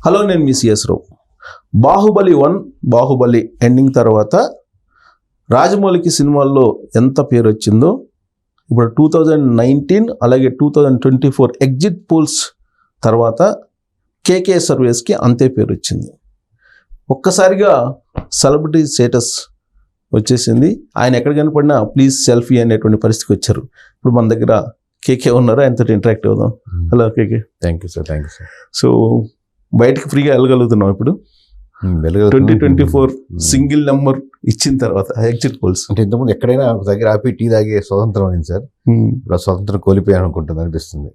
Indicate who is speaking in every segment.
Speaker 1: Hello, నేను మీ CS రావు. Baahubali 1, Baahubali ending తర్వాత రాజమౌళికి సినిమాల్లో ఎంత పేరు వచ్చిందో ఇప్పుడు 2019 అలాగే 2024 ఎగ్జిట్ పోల్స్ తర్వాత కేకే సర్వేస్కి అంతే పేరు వచ్చింది. ఒక్కసారిగా సెలబ్రిటీ స్టేటస్ వచ్చేసింది. ఆయన ఎక్కడ కనపడినా ప్లీజ్ సెల్ఫీ అనేటువంటి పరిస్థితికి వచ్చారు. ఇప్పుడు మన దగ్గర కేకే ఉన్నారు, ఆయనతో ఇంటరాక్ట్ అవుదాం. Hello KK.
Speaker 2: Thank you sir.
Speaker 1: So బయటకు ఫ్రీగా వెళ్ళగలుగుతున్నాం ఇప్పుడు 2024 సింగిల్ నెంబర్ ఇచ్చిన తర్వాత ఎగ్జిట్ పోల్స్.
Speaker 2: అంటే ఇంతకుముందు ఎక్కడైనా ఒక దగ్గర ఆపి టీ తాగే స్వతంత్రం అయింది సార్. ఇప్పుడు ఆ స్వతంత్రం కోల్పోయాను అనుకుంటుంది అనిపిస్తుంది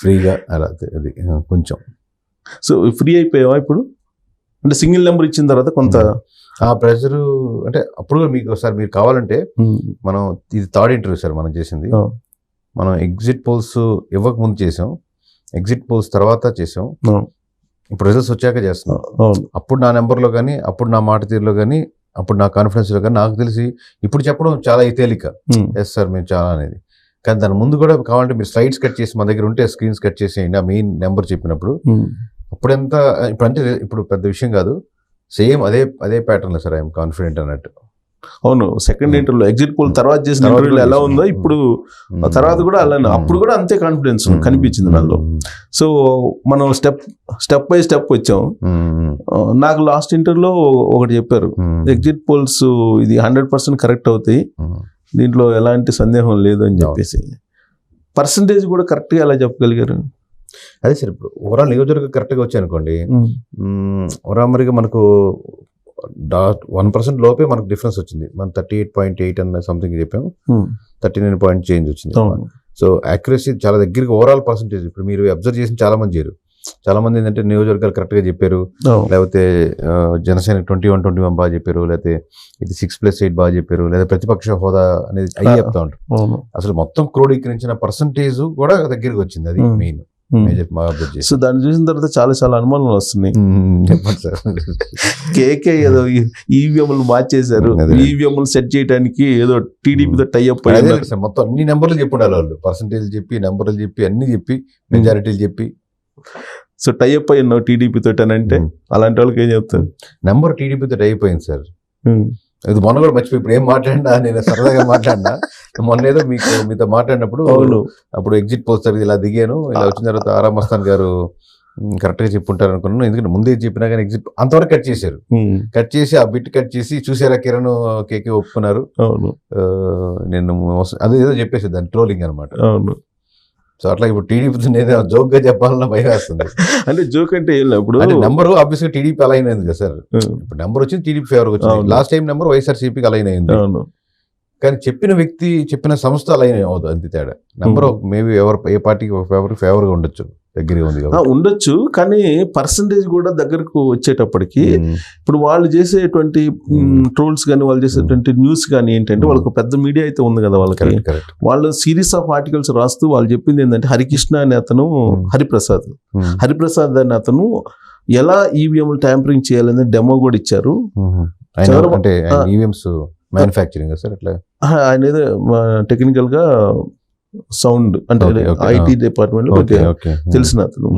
Speaker 2: ఫ్రీగా అలా. అది కొంచెం
Speaker 1: సో ఫ్రీ అయిపోయావా ఇప్పుడు? అంటే సింగిల్ నెంబర్ ఇచ్చిన తర్వాత కొంత
Speaker 2: ఆ ప్రెషర్ అంటే అప్పుడు మీకు సార్ మీరు కావాలంటే మనం ఇది థర్డ్ ఇంటర్వ్యూ సార్ మనం చేసింది. మనం ఎగ్జిట్ పోల్స్ ఇవ్వక ముందు చేసాం, ఎగ్జిట్ పోల్స్ తర్వాత చేసాం, ఇప్పుడు రిజల్ట్స్ వచ్చాక చేస్తున్నాం. అప్పుడు నా నెంబర్లో కానీ, అప్పుడు నా మాట తీరులో కానీ, అప్పుడు నా కాన్ఫిడెన్స్లో కానీ నాకు తెలిసి ఇప్పుడు చెప్పడం చాలా తేలిక. ఎస్ సార్ మేము చాలా అనేది. కానీ దాని ముందు కూడా కావాలంటే మీరు స్లైడ్స్ కట్ చేసి మన దగ్గర ఉంటే స్క్రీన్స్ కట్ చేసేయండి ఆ మెయిన్ నెంబర్ చెప్పినప్పుడు. అప్పుడెంత ఇప్పుడు అంటే ఇప్పుడు పెద్ద విషయం కాదు, సేమ్ అదే ప్యాటర్న్ సార్. ఐఎమ్ కాన్ఫిడెంట్ అన్నట్టు.
Speaker 1: అవును, సెకండ్ ఇంటర్వ్యూలో ఎగ్జిట్ పోల్ తర్వాత చేసిన ఇంటర్వ్యూలో ఎలా ఉందో ఇప్పుడు తర్వాత కూడా అలానే, అప్పుడు కూడా అంతే కాన్ఫిడెన్స్ కనిపించింది నాలో. సో మనం స్టెప్ బై స్టెప్ వచ్చాం. నాకు లాస్ట్ ఇంటర్వ్యూలో ఒకటి చెప్పారు, ఎగ్జిట్ పోల్స్ ఇది 100% కరెక్ట్ అవుతాయి, దీంట్లో ఎలాంటి సందేహం లేదు అని చెప్పేసి. పర్సంటేజ్ కూడా కరెక్ట్గా ఎలా చెప్పగలిగారు?
Speaker 2: అదే సార్, ఇప్పుడు ఓవరాల్ నియోజకవర్గం కరెక్ట్గా వచ్చాయి అనుకోండి, ఓవరామరిగా మనకు 1% లోపే మనకు డిఫరెన్స్ వచ్చింది. మనం 38.8 అన్న సంథింగ్ చెప్పాము, 39 పాయింట్ చేంజ్ వచ్చింది. సో యాక్యురసీ చాలా దగ్గరికి ఓవరాల్ పర్సంటేజ్. ఇప్పుడు మీరు అబ్జర్వ్ చేసిన చాలా మంది ఏంటంటే నియోజకవర్గాలు కరెక్ట్గా చెప్పారు, లేకపోతే జనసేన 21 బాగా చెప్పారు, లేకపోతే ఇది 6+8 బాగా చెప్పారు, లేదా ప్రతిపక్ష హోదా అనేది అయ్యి చెప్తా ఉంటారు. అసలు మొత్తం క్రోడీకరించిన పర్సంటేజ్ కూడా దగ్గరికి వచ్చింది. అది మెయిన్.
Speaker 1: సో దాన్ని చూసిన తర్వాత చాలా అనుమానాలు వస్తున్నాయి. కేకే ఏదో ఈవీఎంలు మార్చేశారు, ఈవీఎంలు సెట్ చేయడానికి ఏదో టీడీపీతో టైఅప్ అయ్యారు.
Speaker 2: మొత్తం అన్ని నెంబర్లు చెప్పి ఉండాలి వాళ్ళు, పర్సంటేజ్ చెప్పి, నెంబర్లు చెప్పి, అన్ని చెప్పి, మెజారిటీలు చెప్పి.
Speaker 1: సో టైఅప్ అయ్యావు టీడీపీతో అని అంటే అలాంటి వాళ్ళకి ఏం చెప్తారు?
Speaker 2: నెంబర్ టీడీపీతో అయిపోయింది సార్. ఇది మొన్న కూడా మర్చిపోయి ఇప్పుడు ఏం మాట్లాడినా, నేను సరదాగా మాట్లాడినా మొన్న ఏదో మీతో మాట్లాడినప్పుడు అప్పుడు ఎగ్జిట్ పోల్స్ ఇలా దిగాను, ఇలా వచ్చిన తర్వాత ఆరా మస్తాన్ గారు కరెక్ట్గా చెప్పుంటారు అనుకున్నాను. ఎందుకంటే ముందే చెప్పినా కానీ ఎగ్జిట్ అంతవరకు కట్ చేశారు. కట్ చేసి ఆ బిట్ కట్ చేసి చూసారా కిరణ్ కేకే ఒప్పుకున్నారు. నేను అదే ఏదో చెప్పేసి దాన్ని ట్రోలింగ్ అనమాట. సో అట్లా ఇప్పుడు టీడీపీ జోక్ గా చెప్పాలన్నా భయం వేస్తుంది.
Speaker 1: అంటే జోక్ అంటే ఇప్పుడు
Speaker 2: నెంబర్ ఆబ్వియస్ గా టీడీపీ అలైన్ అయింది కదా సార్. ఇప్పుడు నెంబర్ వచ్చింది టీడీపీ ఫేవర్ వచ్చింది. లాస్ట్ టైం నెంబర్ వైఎస్ఆర్సీపీకి అలైన్ అయింది. కానీ చెప్పిన వ్యక్తి, చెప్పిన సంస్థ అలైన్ అవ్వదు, అంతే తేడా. నెంబర్ మేబీ ఏ పార్టీకి ఫేవర్ గా ఉండొచ్చు, దగ్గరగా ఉంది
Speaker 1: ఉండొచ్చు, కానీ పర్సంటేజ్ కూడా దగ్గరకు వచ్చేటప్పటికి ఇప్పుడు వాళ్ళు చేసేటువంటి ట్రోల్స్ కానీ, వాళ్ళు చేసేటువంటి న్యూస్ కానీ ఏంటంటే వాళ్ళకు పెద్ద మీడియా అయితే ఉంది కదా వాళ్ళకి. వాళ్ళు సిరీస్ ఆఫ్ ఆర్టికల్స్ రాస్తూ వాళ్ళు చెప్పింది ఏంటంటే హరికృష్ణ అనే అతను, హరిప్రసాద్ అనే అతను ఎలా ఈవీఎంలు ట్యాంపరింగ్ చేయాలని డెమో కూడా ఇచ్చారు.
Speaker 2: అంటే ఈవీఎంస్ మ్యానుఫ్యాక్చరింగ్ సార్ అట్లా
Speaker 1: ఆయన ఏదో టెక్నికల్ గా సౌండ్ అంటే ఐటీ డిపార్ట్మెంట్ లో తెలిసిన అతను,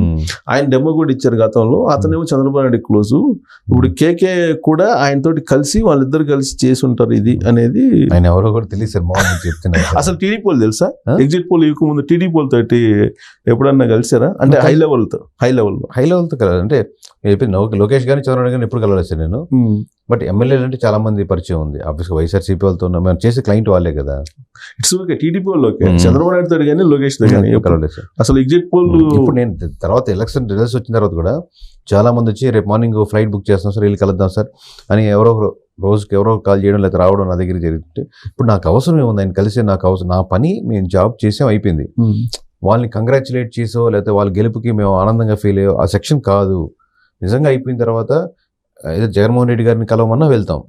Speaker 1: ఆయన డెమో కూడా ఇచ్చారు గతంలో. అతనేమో చంద్రబాబు నాయుడు క్లోజు. ఇప్పుడు కేకే కూడా ఆయనతో కలిసి వాళ్ళిద్దరు కలిసి చేసి ఉంటారు ఇది అనేది.
Speaker 2: ఆయన ఎవరో కూడా తెలియదు.
Speaker 1: అసలు టీడీపీ వాళ్ళు తెలుసా? ఎగ్జిట్ పోల్ ఇవ్వక ముందు టీడీపీ వాళ్ళతో ఎప్పుడన్నా కలిసారా? అంటే హై లెవెల్తో
Speaker 2: కదా. అంటే లోకేష్ గానీ చంద్రబాబు గానీ ఎప్పుడు కలవలేదు సార్ నేను. బట్ ఎమ్మెల్యేలు అంటే చాలా మంది పరిచయం ఉంది. ఆబ్వియస్గా వైఎస్ఆర్సీపీ వాళ్ళతో మేము చేసే క్లయింట్ వాళ్ళే కదా.
Speaker 1: It's okay. టీడీపీ వాళ్ళు ఓకే, చంద్రబాబు నాయుడు తోడు కానీ లోకేష్ తో కానీ కలవలేదు సార్. అసలు ఎగ్జిట్ పోల్
Speaker 2: ఇప్పుడు నేను తర్వాత ఎలక్షన్ రిజల్ట్స్ వచ్చిన తర్వాత కూడా చాలా మంది వచ్చి రేపు మార్నింగ్ ఫ్లైట్ బుక్ చేస్తాం సార్, వెళ్ళి కలుద్దాం సార్ అని రోజుకి ఎవరో కాల్ చేయడం లేదా రావడం నా దగ్గర జరుగుతుంటే, ఇప్పుడు నాకు అవసరం ఏముంది ఆయన కలిసి? నాకు అవసరం, నా పని మేము జాబ్ చేసాం అయిపోయింది. వాళ్ళని కంగ్రాచులేట్ చేసో లేకపోతే వాళ్ళ గెలుపుకి మేము ఆనందంగా ఫీల్ అయ్యో ఆ సెక్షన్ కాదు. నిజంగా అయిపోయిన తర్వాత ఏదో జగన్మోహన్ రెడ్డి గారిని కలవమన్నా వెళ్తాం.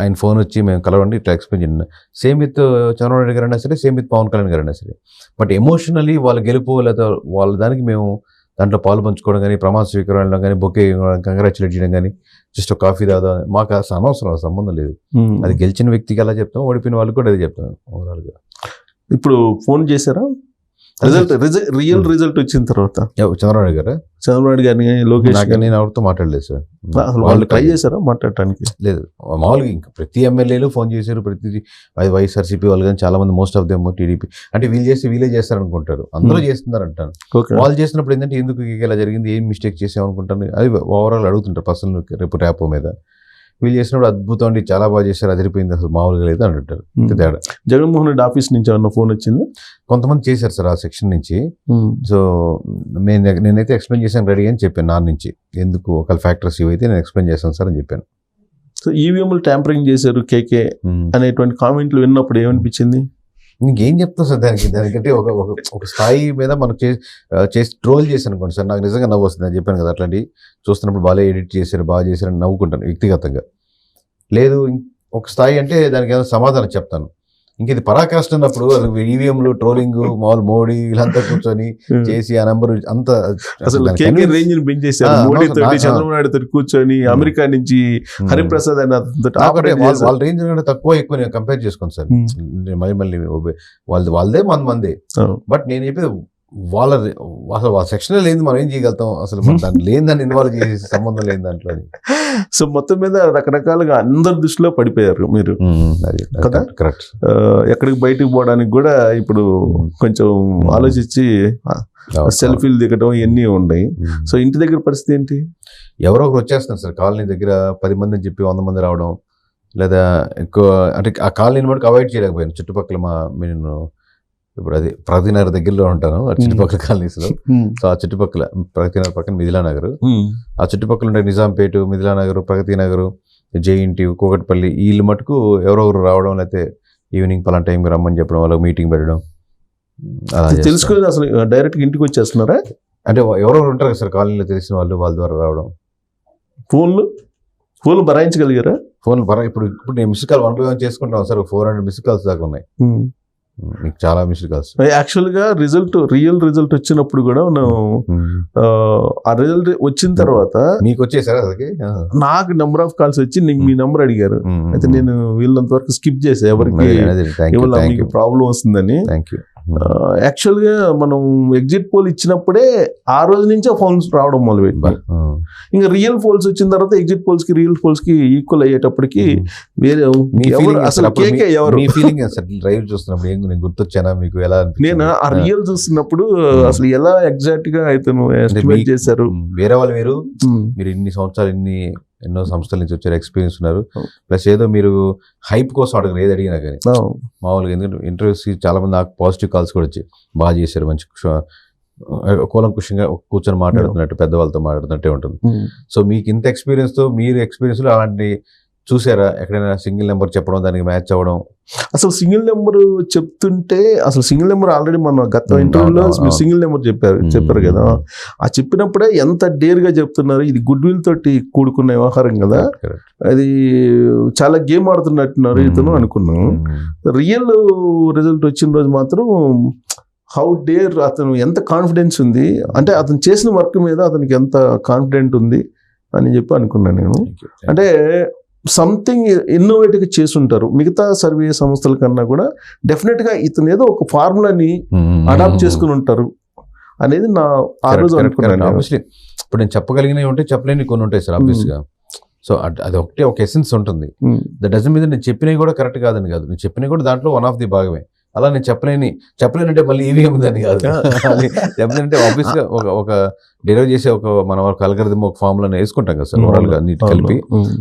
Speaker 2: ఆయన ఫోన్ వచ్చి మేము కలవండి ఇట్లా ఎక్స్ప్లెయిన్ చేయండి. సేమ్ విత్ చంద్రబాబు నాయుడు గారు అయినా సరే, సేమ్ విత్ పవన్ కళ్యాణ్ గారు అయినా సరే. బట్ ఎమోషనలీ వాళ్ళ గెలుపు లేదా వాళ్ళ దానికి మేము దాంట్లో పాలు పంచుకోవడం కానీ, ప్రమాణ స్వీకారం కానీ, బొకే కంగ్రాచులేట్ చేయడం కానీ, జస్ట్ కాఫీ తాదా మాకు అసలు అనవసరం, సంబంధం లేదు. అది గెలిచిన వ్యక్తికి ఎలా చెప్తాం, ఓడిపోయిన వాళ్ళకి కూడా అదే చెప్తాం ఓవరాల్గా.
Speaker 1: ఇప్పుడు ఫోన్ చేశారా? రియల్ రిజల్ట్ వచ్చిన తర్వాత
Speaker 2: చంద్రబాబు నాయుడు గారు
Speaker 1: చంద్రబాబు గారిని లోకేష్
Speaker 2: నేను ఎవరితో మాట్లాడలేదు సార్.
Speaker 1: అసలు వాళ్ళు ట్రై చేశారా మాట్లాడటానికి?
Speaker 2: లేదు, మామూలుగా ఇంకా ప్రతి ఎమ్మెల్యేలు ఫోన్ చేశారు, ప్రతి వైఎస్ఆర్సీపీ వాళ్ళు కానీ చాలా మంది, మోస్ట్ ఆఫ్ దెమ్ టీడీపీ, అంటే వీళ్ళు చేస్తే వీళ్ళే చేస్తారు అనుకుంటారు, అందరూ చేస్తున్నారు అంటాను. వాళ్ళు చేసినప్పుడు ఏంటంటే ఎందుకు ఇలా జరిగింది, ఏం మిస్టేక్ చేసాం అనుకుంటాను, అది ఓవరాల్ అడుగుతుంటారు పర్సనల్ రేపు ర్యాపో మీద. వీళ్ళు చేసినప్పుడు అద్భుతం అండి, చాలా బాగా చేశారు, అదిరిపోయింది, అసలు మామూలుగా లేదు అని అంటారు. తేడా.
Speaker 1: జగన్మోహన్ రెడ్డి ఆఫీస్ నుంచి ఏమన్నా ఫోన్ వచ్చింది?
Speaker 2: కొంతమంది చేశారు సార్ ఆ సెక్షన్ నుంచి. సో నేనైతే ఎక్స్ప్లెయిన్ చేశాను రెడీ అని చెప్పాను నా నుంచి, ఎందుకు ఒకవేళ ఫ్యాక్టర్స్ ఇవైతే నేను ఎక్స్ప్లెయిన్ చేస్తాను సార్ అని చెప్పాను.
Speaker 1: సో ఈవీఎంలు ట్యాంపరింగ్ చేశారు కేకే అనేటువంటి కామెంట్లు విన్నప్పుడు ఏమనిపించింది?
Speaker 2: ఇంకేం చెప్తాం సార్ దానికంటే ఒక స్థాయి మీద మనం చేసి ట్రోల్ చేశాను అనుకోండి సార్, నాకు నిజంగా నవ్వు వస్తుంది. నేను చెప్పాను కదా, అట్లాంటి చూస్తున్నప్పుడు బాగా ఎడిట్ చేశారు, బాగా చేశారని నవ్వుకుంటాను వ్యక్తిగతంగా. లేదు ఒక స్థాయి అంటే దానికి ఏదైనా సమాధానం చెప్తాను. ఇంక ఇది పరాకాష్ట అన్నప్పుడు ఈవీఎంలు ట్రోలింగ్ మామూలు మోడీ వీళ్ళంతా కూర్చొని చేసి ఆ నెంబర్ అంతా
Speaker 1: అసలు రేంజ్ ని పెంచేశారు. మోడీ తోటి చంద్రబాబు నాయుడు తోటి కూర్చొని అమెరికా నుంచి హరిప్రసాద్ అని
Speaker 2: వాళ్ళ రేంజ్ కంటే తక్కువ ఎక్కువ నేను కంపేర్ చేసుకోండి సార్. మళ్ళీ వాళ్ళదే మందే. బట్ నేను చెప్పేది వాళ్ళ అసలు వాళ్ళ సెక్షన్ లేని మనం ఏం చేయగలుగుతాం, అసలు దాన్ని లేని దాన్ని ఇన్వాల్వ్ చేసే సంబంధం లేని దాంట్లో.
Speaker 1: సో మొత్తం మీద రకరకాలుగా అందరి దృష్టిలో పడిపోయారు మీరు కదా.
Speaker 2: కరెక్ట్.
Speaker 1: ఎక్కడికి బయటకు పోవడానికి కూడా ఇప్పుడు కొంచెం ఆలోచించి సెల్ఫీలు దిగడం ఇవన్నీ ఉన్నాయి. సో ఇంటి దగ్గర పరిస్థితి ఏంటి?
Speaker 2: ఎవరో ఒకరు వచ్చేస్తున్నారు సార్ కాలనీ దగ్గర, 10 మంది అని చెప్పి 100 మంది రావడం, లేదా ఎక్కువ అంటే ఆ కాలనీని మటుకు అవాయిడ్ చేయలేకపోయాను. చుట్టుపక్కల నేను ఇప్పుడు అది ప్రగతి నగర్ దగ్గరలో ఉంటాను, చుట్టుపక్కల కాలనీస్ లో. సో ఆ చుట్టుపక్కల ప్రగతి నగర్ పక్కన మిథిలా నగర్, ఆ చుట్టుపక్కల ఉండే నిజాంపేట, మిథిలా నగర్, ప్రగతి నగర్, జేఎన్టీ, కూకట్పల్లి, వీళ్ళు మటుకు ఎవరో ఒకరు రావడం, లేకపోతే ఈవినింగ్ పలానా టైంకి రమ్మని చెప్పడం, వాళ్ళకి మీటింగ్ పెట్టడం.
Speaker 1: తెలుసుకుని అసలు డైరెక్ట్ ఇంటికి వచ్చేస్తున్నారా?
Speaker 2: అంటే ఎవరెవరు ఉంటారు కదా సార్ కాలనీలో తెలిసిన వాళ్ళు, వాళ్ళ ద్వారా రావడం.
Speaker 1: ఫోన్లు భరాయించగలిగారా?
Speaker 2: ఫోన్లు ఇప్పుడు నేను మిస్డ్ కాల్ 1 by 1 చేసుకుంటాను సార్. 400 మిస్డ్ కాల్స్ దాకా ఉన్నాయి మీకు, చాలా మిస్డ్ కాల్స్.
Speaker 1: యాక్చువల్ గా రియల్ రిజల్ట్ వచ్చినప్పుడు కూడా ఆ రిజల్ట్ వచ్చిన తర్వాత
Speaker 2: మీకు వచ్చేసారా అసలుకి?
Speaker 1: నాకు నెంబర్ ఆఫ్ కాల్స్ వచ్చి మీ నెంబర్ అడిగారు. అయితే నేను వీళ్ళంత వరకు స్కిప్ చేసా, ఎవరికి ప్రాబ్లం వస్తుందని. యాక్చువల్ గా మనం ఎగ్జిట్ పోల్ ఇచ్చినప్పుడే ఆ రోజు నుంచే ఫోన్స్ రావడం మొదలుపెట్టి, ఇంకా రియల్ పోల్స్ వచ్చిన తర్వాత ఎగ్జిట్ పోల్స్ కి రియల్ పోల్స్ కి ఈక్వల్ అయ్యేటప్పటికి వేరే అసలు కేకే ఎవరు
Speaker 2: డ్రైవ్ చూస్తున్నప్పుడు నేను గుర్తొచ్చానా మీకు? ఎలా
Speaker 1: నేను ఆ రియల్ చూస్తున్నప్పుడు అసలు ఎలా ఎగ్జాక్ట్ గా అయితే ఎస్టిమేట్ చేశారు?
Speaker 2: వేరే వాళ్ళు మీరు ఇన్ని సంవత్సరాలు ఎన్నో సంస్థల నుంచి వచ్చారు, ఎక్స్పీరియన్స్ ఉన్నారు, ప్లస్ ఏదో మీరు హైప్ కోసం అడగరు ఏది అడిగినా కానీ మామూలుగా. ఎందుకంటే ఇంటర్వ్యూస్ చాలా మంది నాకు పాజిటివ్ కాల్స్ కూడా వచ్చి బాగా చేశారు, మంచి కూలంకుషంగా కూర్చొని మాట్లాడుతున్నట్టు, పెద్దవాళ్ళతో మాట్లాడుతున్నట్టే ఉంటుంది. సో మీకు ఇంత ఎక్స్పీరియన్స్తో మీరు ఎక్స్పీరియన్స్లో అలాంటి చూసారా ఎక్కడైనా సింగిల్ నెంబర్ చెప్పడం, దానికి మ్యాచ్ అవ్వడం?
Speaker 1: అసలు సింగిల్ నెంబర్ చెప్తుంటే, అసలు సింగిల్ నెంబర్ ఆల్రెడీ మన గత ఇంటర్వ్యూలో మీరు సింగిల్ నెంబర్ చెప్పారు కదా, ఆ చెప్పినప్పుడే ఎంత డేర్ గా చెప్తున్నారు. ఇది గుడ్ విల్ తోటి కూడుకున్న వ్యవహారం కదా, అది చాలా గేమ్ ఆడుతున్నట్టున్నారు ఇతను అనుకున్నాను. రియల్ రిజల్ట్ వచ్చిన రోజు మాత్రం హౌ డేర్, అతను ఎంత కాన్ఫిడెన్స్ ఉంది అంటే, అతను చేసిన వర్క్ మీద అతనికి ఎంత కాన్ఫిడెంట్ ఉంది అని చెప్పి అనుకున్నాను నేను. అంటే సంథింగ్ ఇన్నోవేటివ్గా చేసుంటారు మిగతా సర్వే సంస్థల కన్నా కూడా. డెఫినెట్గా ఇతను ఏదో ఒక ఫార్ములాని అడాప్ట్ చేసుకుని ఉంటారు అనేది నా ఆ రోజు అనుకున్నాను.
Speaker 2: ఇప్పుడు నేను చెప్పగలిగినవి ఉంటే చెప్పలేని కొన్ని ఉంటాయి సార్ ఆబ్వియస్గా. సో అది ఒకటే ఒక ఎసెన్స్ ఉంటుంది. దట్ డజంట్ మీన్ నేను చెప్పినవి కూడా కరెక్ట్ కాదని కాదు, నేను చెప్పినవి కూడా దాంట్లో వన్ ఆఫ్ ది భాగమే. అలా నేను చెప్పలేనంటే మళ్ళీ ఈవీఎం దాన్ని కాదు, చెప్పలేనంటే ఆబ్వియస్ గా ఒక డెలివరీ చేసే మన ఒక అల్గరిథం, ఒక ఫార్ములా వేసుకుంటాం కదా సార్ ఓవరాల్ గా నీట్ కలిపి.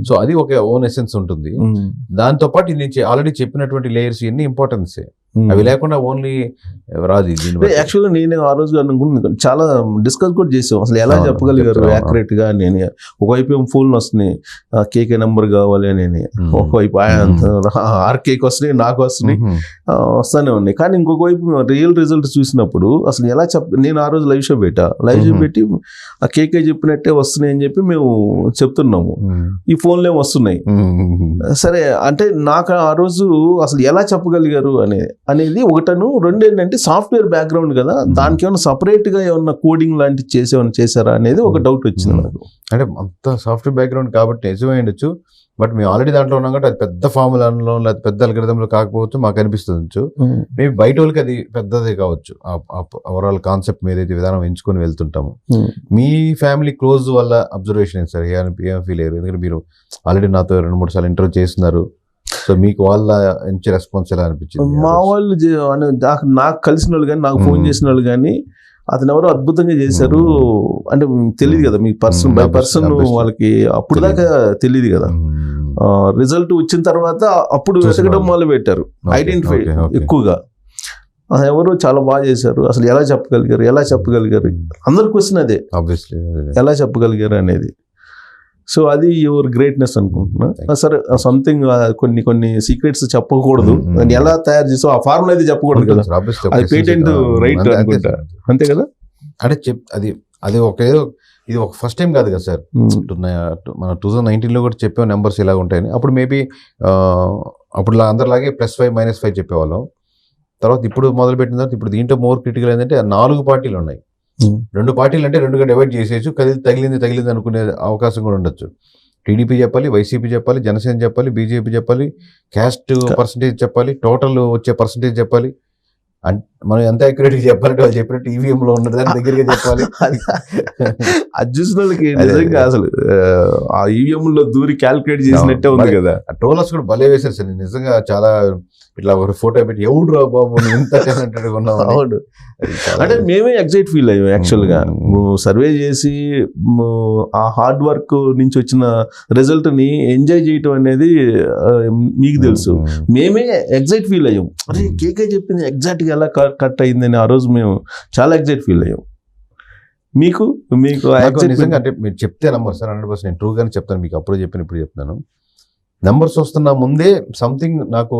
Speaker 2: సో అది ఒక ఓన్ ఎసెన్స్ ఉంటుంది. దాంతో పాటు నేను ఆల్రెడీ చెప్పినటువంటి లేయర్స్ ఇవన్నీ ఇంపార్టెన్స్, అవి లేకుండా ఓన్లీ రాదు.
Speaker 1: యాక్చువల్గా నేను ఆ రోజు అనుకుంటున్నాను, చాలా డిస్కస్ కూడా చేసాం అసలు ఎలా చెప్పగలిగారు యాక్యురేట్ గా. నేను ఒకవైపు ఏం ఫోన్ వస్తున్నాయి, కేకే నెంబర్ కావాలి అని, ఒకవైపు ఆర్కేకి వస్తున్నాయి, నాకు వస్తున్నాయి, వస్తానే ఉన్నాయి. కానీ ఇంకొక వైపు రియల్ రిజల్ట్ చూసినప్పుడు అసలు ఎలా నేను ఆ రోజు లైవ్ షో పెట్టి ఆ కేకే చెప్పినట్టే వస్తున్నాయి అని చెప్పి మేము చెప్తున్నాము, ఈ ఫోన్లు ఏమి వస్తున్నాయి. సరే అంటే నాకు ఆ రోజు అసలు ఎలా చెప్పగలిగారు అనేది ఒకటను, రెండు ఏంటంటే సాఫ్ట్వేర్ బ్యాక్గ్రౌండ్ కదా, దానికి ఏమైనా సపరేట్ గా ఏమన్నా కోడింగ్ లాంటివి చేశారా అనేది ఒక డౌట్ వచ్చింది నాకు.
Speaker 2: అంటే అంత సాఫ్ట్వేర్ బ్యాక్గ్రౌండ్ కాబట్టి నిజమే ఉండొచ్చు, బట్ మేము ఆల్రెడీ దాంట్లో ఉన్నాం కాబట్టి అది పెద్ద ఫార్ములాలో లేదా పెద్ద అల్గరిథంలో కాకపోవచ్చు, మాకు అనిపిస్తుంది. మేబీ బయట వాళ్ళకి అది పెద్దదే కావచ్చు, ఓవరాల్ కాన్సెప్ట్ మీద అయితే విధానం ఎంచుకొని వెళ్తుంటాము. మీ ఫ్యామిలీ క్లోజ్ వల్ల అబ్జర్వేషన్ ఏంటి సార్? ఏం ఫీల్ అయ్యారు? ఎందుకంటే మీరు ఆల్రెడీ నాతో 2-3 సార్లు ఇంటర్వ్యూ చేస్తున్నారు, సో మీకు వాళ్ళ నుంచి రెస్పాన్స్ ఎలా అనిపించింది?
Speaker 1: మా వాళ్ళు నాకు కలిసిన వాళ్ళు కానీ, నాకు ఫోన్ చేసిన వాళ్ళు కానీ, అతను ఎవరో అద్భుతంగా చేశారు అంటే తెలియదు కదా మీకు, పర్సన్ బై పర్సన్ వాళ్ళకి అప్పుడు దాకా తెలియదు కదా. రిజల్ట్ వచ్చిన తర్వాత అప్పుడు వెతకడం మొదలు పెట్టారు, ఐడెంటిఫై ఎక్కువగా. ఎవరు చాలా బాగా చేశారు, అసలు ఎలా చెప్పగలిగారు అందరి క్వశ్చన్ అదే, ఎలా చెప్పగలిగారు అనేది. సో అది యువర్ గ్రేట్నెస్ అనుకుంటున్నా. సరే, సంథింగ్ కొన్ని సీక్రెట్స్ చెప్పకూడదు, దాన్ని ఎలా తయారు చేసావు ఆ ఫార్ములా అయితే చెప్పకూడదు కదా, అది పేటెంట్ రైట్ అనుకుంటా, అంతే కదా. అంటే
Speaker 2: అది ఇది ఒక ఫస్ట్ టైం కాదు కదా సార్, మన 2019లో కూడా చెప్పాం నెంబర్స్ ఇలా ఉంటాయని. అప్పుడు మేబీ అప్పుడు అందరిలాగే +5 -5 చెప్పేవాళ్ళం. తర్వాత ఇప్పుడు మొదలుపెట్టిన తర్వాత ఇప్పుడు దీంట్లో మోర్ క్రిటికల్ ఏంటంటే 4 పార్టీలు ఉన్నాయి. 2 పార్టీలు అంటే 2గా డివైడ్ చేసేయచ్చు, తగిలింది అనుకునే అవకాశం కూడా ఉండొచ్చు. టీడీపీ చెప్పాలి, వైసీపీ చెప్పాలి, జనసేన చెప్పాలి, బీజేపీ చెప్పాలి, క్యాస్ట్ పర్సంటేజ్ చెప్పాలి, టోటల్ వచ్చే పర్సంటేజ్ చెప్పాలి. మనం ఎంత అక్యురేట్గా చెప్పాలంటే వాళ్ళు చెప్పినట్టు ఈవీఎంలో ఉన్న దాని దగ్గరగా చెప్పాలి.
Speaker 1: అది చూసిన వాళ్ళకి నిజంగా అసలు ఆ ఈవీఎంలో దూరి క్యాల్కులేట్ చేసినట్టే ఉంది కదా.
Speaker 2: ట్రోలర్స్ కూడా భలే వేశారు సార్, నిజంగా చాలా ఇట్లా ఒక ఫోటో పెట్టి ఎవడు రా బాబు ఇంత టాలెంటెడ్ ఉన్నావు.
Speaker 1: అవును, అంటే మేమే ఎగ్జైట్ ఫీల్ అయ్యాం యాక్చువల్గా. సర్వే చేసి ఆ హార్డ్ వర్క్ నుంచి వచ్చిన రిజల్ట్ ని ఎంజాయ్ చేయటం అనేది మీకు తెలుసు, మేమే ఎగ్జైట్ ఫీల్ అయ్యాం. అరే కేకే చెప్పింది ఎగ్జాక్ట్ గా ఎలా కట్ అయిందని ఆ రోజు మేము చాలా ఎగ్జైట్ ఫీల్ అయ్యాం. మీకు
Speaker 2: నిజంగా అంటే మీరు చెప్తే నమ్మరు సార్, 100% నేను ట్రూగానే చెప్తాను మీకు. అప్పుడు ఇప్పుడు చెప్తాను, నెంబర్స్ వస్తున్నా ముందే సంథింగ్ నాకు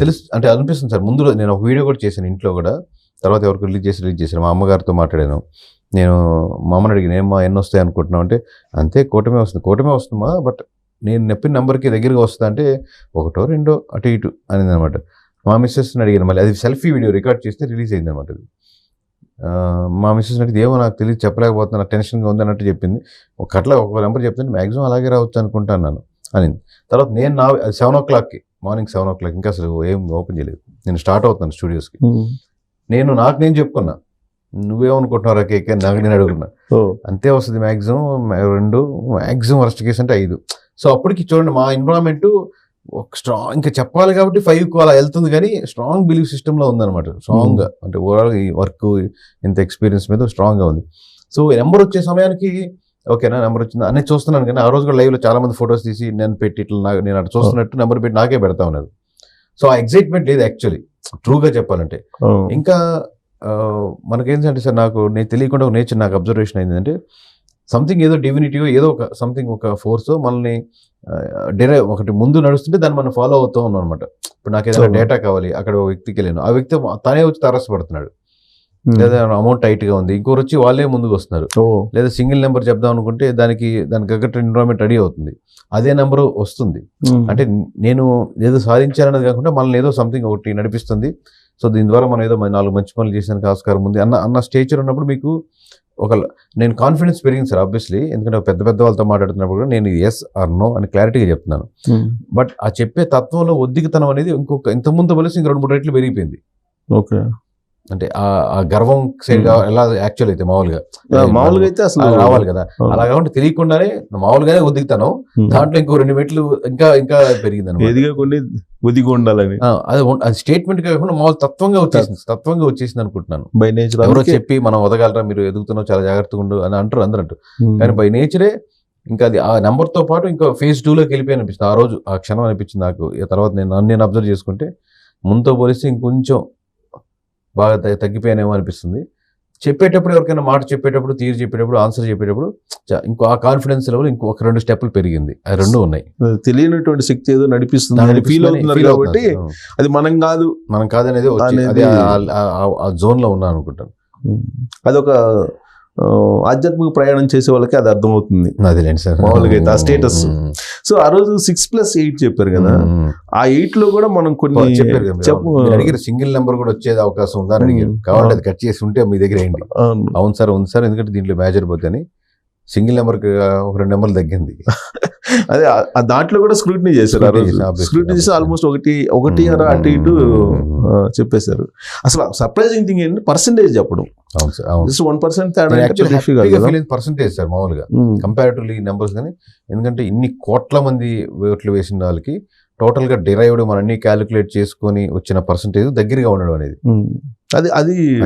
Speaker 2: తెలుసు అంటే అనిపిస్తుంది సార్. ముందు నేను ఒక వీడియో కూడా చేశాను ఇంట్లో కూడా, తర్వాత ఎవరికి రిలీజ్ చేశాను. మా అమ్మగారితో మాట్లాడాను. నేను మా అమ్మని అడిగిన, ఏమ్మా ఎన్ని వస్తాయి అనుకుంటున్నావు అంటే, అంతే కూటమే వస్తుందమ్మా, బట్ నేను చెప్పిన నెంబర్కి దగ్గరగా వస్తుందా అంటే 1, 2 అటు ఇటు అనేది అనమాట. మా మిస్సెస్ని అడిగాను, మళ్ళీ అది సెల్ఫీ వీడియో రికార్డ్ చేస్తే రిలీజ్ అయింది అనమాట. అది మా మిస్సెస్ని అడిగితే ఏమో నాకు తెలియదు, చెప్పలేకపోతున్నా, టెన్షన్గా ఉంది అన్నట్టు చెప్పింది. ఒక నెంబర్ చెప్తుంటే మ్యాక్సిమం అలాగే రావచ్చు అనుకుంటున్నాను అని. తర్వాత నేను 7 o'clockకి, మార్నింగ్ 7 o'clock, ఇంకా అసలు ఏం ఓపెన్ చేయలేదు, నేను స్టార్ట్ అవుతున్నాను స్టూడియోస్కి. నేను చెప్పుకున్నా, నువ్వేమనుకుంటున్నారా కేకే నాకు నేను అడుగుతున్నా, అంతే వస్తుంది మ్యాక్సిమం 2, మ్యాక్సిమం వర్స్ట్ కేసు అంటే 5. సో అప్పటికి చూడండి మా ఎన్విరాన్మెంట్ ఒక స్ట్రాంగ్, ఇంకా చెప్పాలి కాబట్టి 5కు అలా వెళ్తుంది, కానీ స్ట్రాంగ్ బిలీఫ్ సిస్టంలో ఉందన్నమాట. స్ట్రాంగ్గా అంటే ఓవరాల్ ఈ వర్క్ ఇంత ఎక్స్పీరియన్స్ మీద స్ట్రాంగ్గా ఉంది. సో నెంబర్ వచ్చే సమయానికి ఓకేనా నెంబర్ వచ్చింది అనేది చూస్తున్నాను, కానీ ఆ రోజు కూడా లైవ్లో చాలా మంది ఫొటోస్ తీసి నేను పెట్టి ఇట్లా నేను అటు చూస్తున్నట్టు నెంబర్ పెట్టి నాకే పెడతా ఉన్నారు. సో ఆ ఎక్సైట్మెంట్ లేదు యాక్చువల్లీ ట్రూగా చెప్పాలంటే. ఇంకా మనకేంటంటే సార్, నేను తెలియకుండా ఒక నేచర్ నాకు అబ్జర్వేషన్ అయిందంటే, సంథింగ్ ఏదో డివినిటీయో ఏదో ఒక సంథింగ్ ఒక ఫోర్స్ మనల్ని ఒకటి ముందు నడుస్తుంటే దాన్ని మనం ఫాలో అవుతూ ఉన్నాం అనమాట. ఇప్పుడు నాకు ఏదైనా డేటా కావాలి, అక్కడ ఒక వ్యక్తికి వెళ్ళాను, ఆ వ్యక్తి తనే వచ్చి తారసపడుతున్నాడు, లేదా అమౌంట్ టైట్గా ఉంది, ఇంకోరు వచ్చి వాళ్ళే ముందుకు వస్తున్నారు, లేదా సింగిల్ నెంబర్ చెప్దాం అనుకుంటే దానికి తగ్గట్టు ఎన్విరాన్మెంట్ రెడీ అవుతుంది, అదే నెంబర్ వస్తుంది. అంటే నేను ఏదో సాధించాలన్నది కాకుండా మనల్ని ఏదో సంథింగ్ ఒకటి నడిపిస్తుంది. సో దీని ద్వారా మనం ఏదో 4 మంచి పనులు చేసానికి ఆస్కారం ఉంది అన్న స్టేచర్ ఉన్నప్పుడు మీకు నేను కాన్ఫిడెన్స్ పెరిగింది సార్ ఆబ్వియస్లీ. ఎందుకంటే పెద్ద వాళ్ళతో మాట్లాడుతున్నప్పుడు కూడా నేను ఎస్ ఆర్ నో అని క్లారిటీగా చెప్తున్నాను. బట్ ఆ చెప్పే తత్వంలో ఒద్దికతనం అనేది ఇంతకుముందు పోలీసు 2-3 రెట్లు పెరిగిపోయింది.
Speaker 1: ఓకే,
Speaker 2: అంటే ఆ గర్వం సైడ్ ఎలా యాక్చువల్ అయితే మామూలుగా
Speaker 1: అయితే అసలు
Speaker 2: రావాలి కదా, అలా కాబట్టి తెలియకుండానే మామూలుగానే ఒద్దిగుతాను, దాంట్లో ఇంకో 2 మెట్లు ఇంకా పెరిగింది
Speaker 1: ఉండాలని.
Speaker 2: అది స్టేట్మెంట్ కాకుండా మామూలు తత్వంగా వచ్చేసింది అనుకుంటున్నాను.
Speaker 1: బై నేచర్
Speaker 2: ఎవరో చెప్పి మనం వదగలరా, మీరు ఎదుగుతున్నావు చాలా జాగ్రత్తగా ఉండు అని అంటారు అందరూ, కానీ బై నేచరే ఇంకా అది ఆ నెంబర్తో పాటు ఇంకా phase 2లోకి వెళ్ళిపోయి అనిపిస్తుంది. ఆ రోజు ఆ క్షణం అనిపించింది నాకు. తర్వాత నేను అబ్జర్వ్ చేసుకుంటే ముందుతో పోలిస్తే ఇంకొంచెం బాగా తగ్గిపోయానేమో అనిపిస్తుంది. చెప్పేటప్పుడు ఎవరికైనా మాట చెప్పేటప్పుడు, తీరు చెప్పేటప్పుడు, ఆన్సర్ చెప్పేటప్పుడు ఇంకో ఆ కాన్ఫిడెన్స్ లెవెల్ ఇంకొక 2 స్టెప్పులు పెరిగింది. అది 2 ఉన్నాయి. తెలియనటువంటి శక్తి ఏదో నడిపిస్తుంది ఫీల్ అవుతున్నారు కాబట్టి అది మనం కాదు అనేది ఆ జోన్ లో ఉన్నాను అనుకుంటాను.
Speaker 1: అదొక ఆధ్యాత్మిక ప్రయాణం చేసే వాళ్ళకి అది అర్థమవుతుంది
Speaker 2: అదేలేండి సార్
Speaker 1: మామూలుగా అయితే ఆ స్టేటస్. సో ఆ రోజు 6+8 చెప్పారు కదా, ఆ 8 లో కూడా మనం కొన్ని
Speaker 2: చెప్పారు కదా, అడిగారు సింగిల్ నెంబర్ కూడా వచ్చేది అవకాశం ఉందా అని అడిగారు. కావాలంటే అది కట్ చేసి ఉంటే మీ దగ్గర ఏంటి, అవును సార్ ఉంది సార్, ఎందుకంటే దీంట్లో మేజర్ పోతే సింగిల్ నెంబర్కి ఒక 2 నెంబర్లు తగ్గింది.
Speaker 1: అదే దాంట్లో కూడా స్క్రూటినీ చేశారు. ఆ రోజు స్క్రూటినీ చేసి ఆల్మోస్ట్ ఒకటి అటు ఇటు చెప్పేశారు. అసలు సర్ప్రైజింగ్ థింగ్ ఏంటంటే పర్సెంటేజ్ చెప్పడం. జస్ట్ 1% తేడా
Speaker 2: పర్సెంటేజ్ సార్ మామూలుగా కంపారిటివ్లీ నెంబర్స్. కానీ ఎందుకంటే ఇన్ని కోట్ల మంది ఓట్లు వేసిన వాళ్ళకి టోటల్ గా డిరైవ్డ్ మన అన్ని క్యాలిక్యులేట్ చేసుకొని వచ్చిన పర్సెంటేజ్ దగ్గరగా ఉండడం అనేది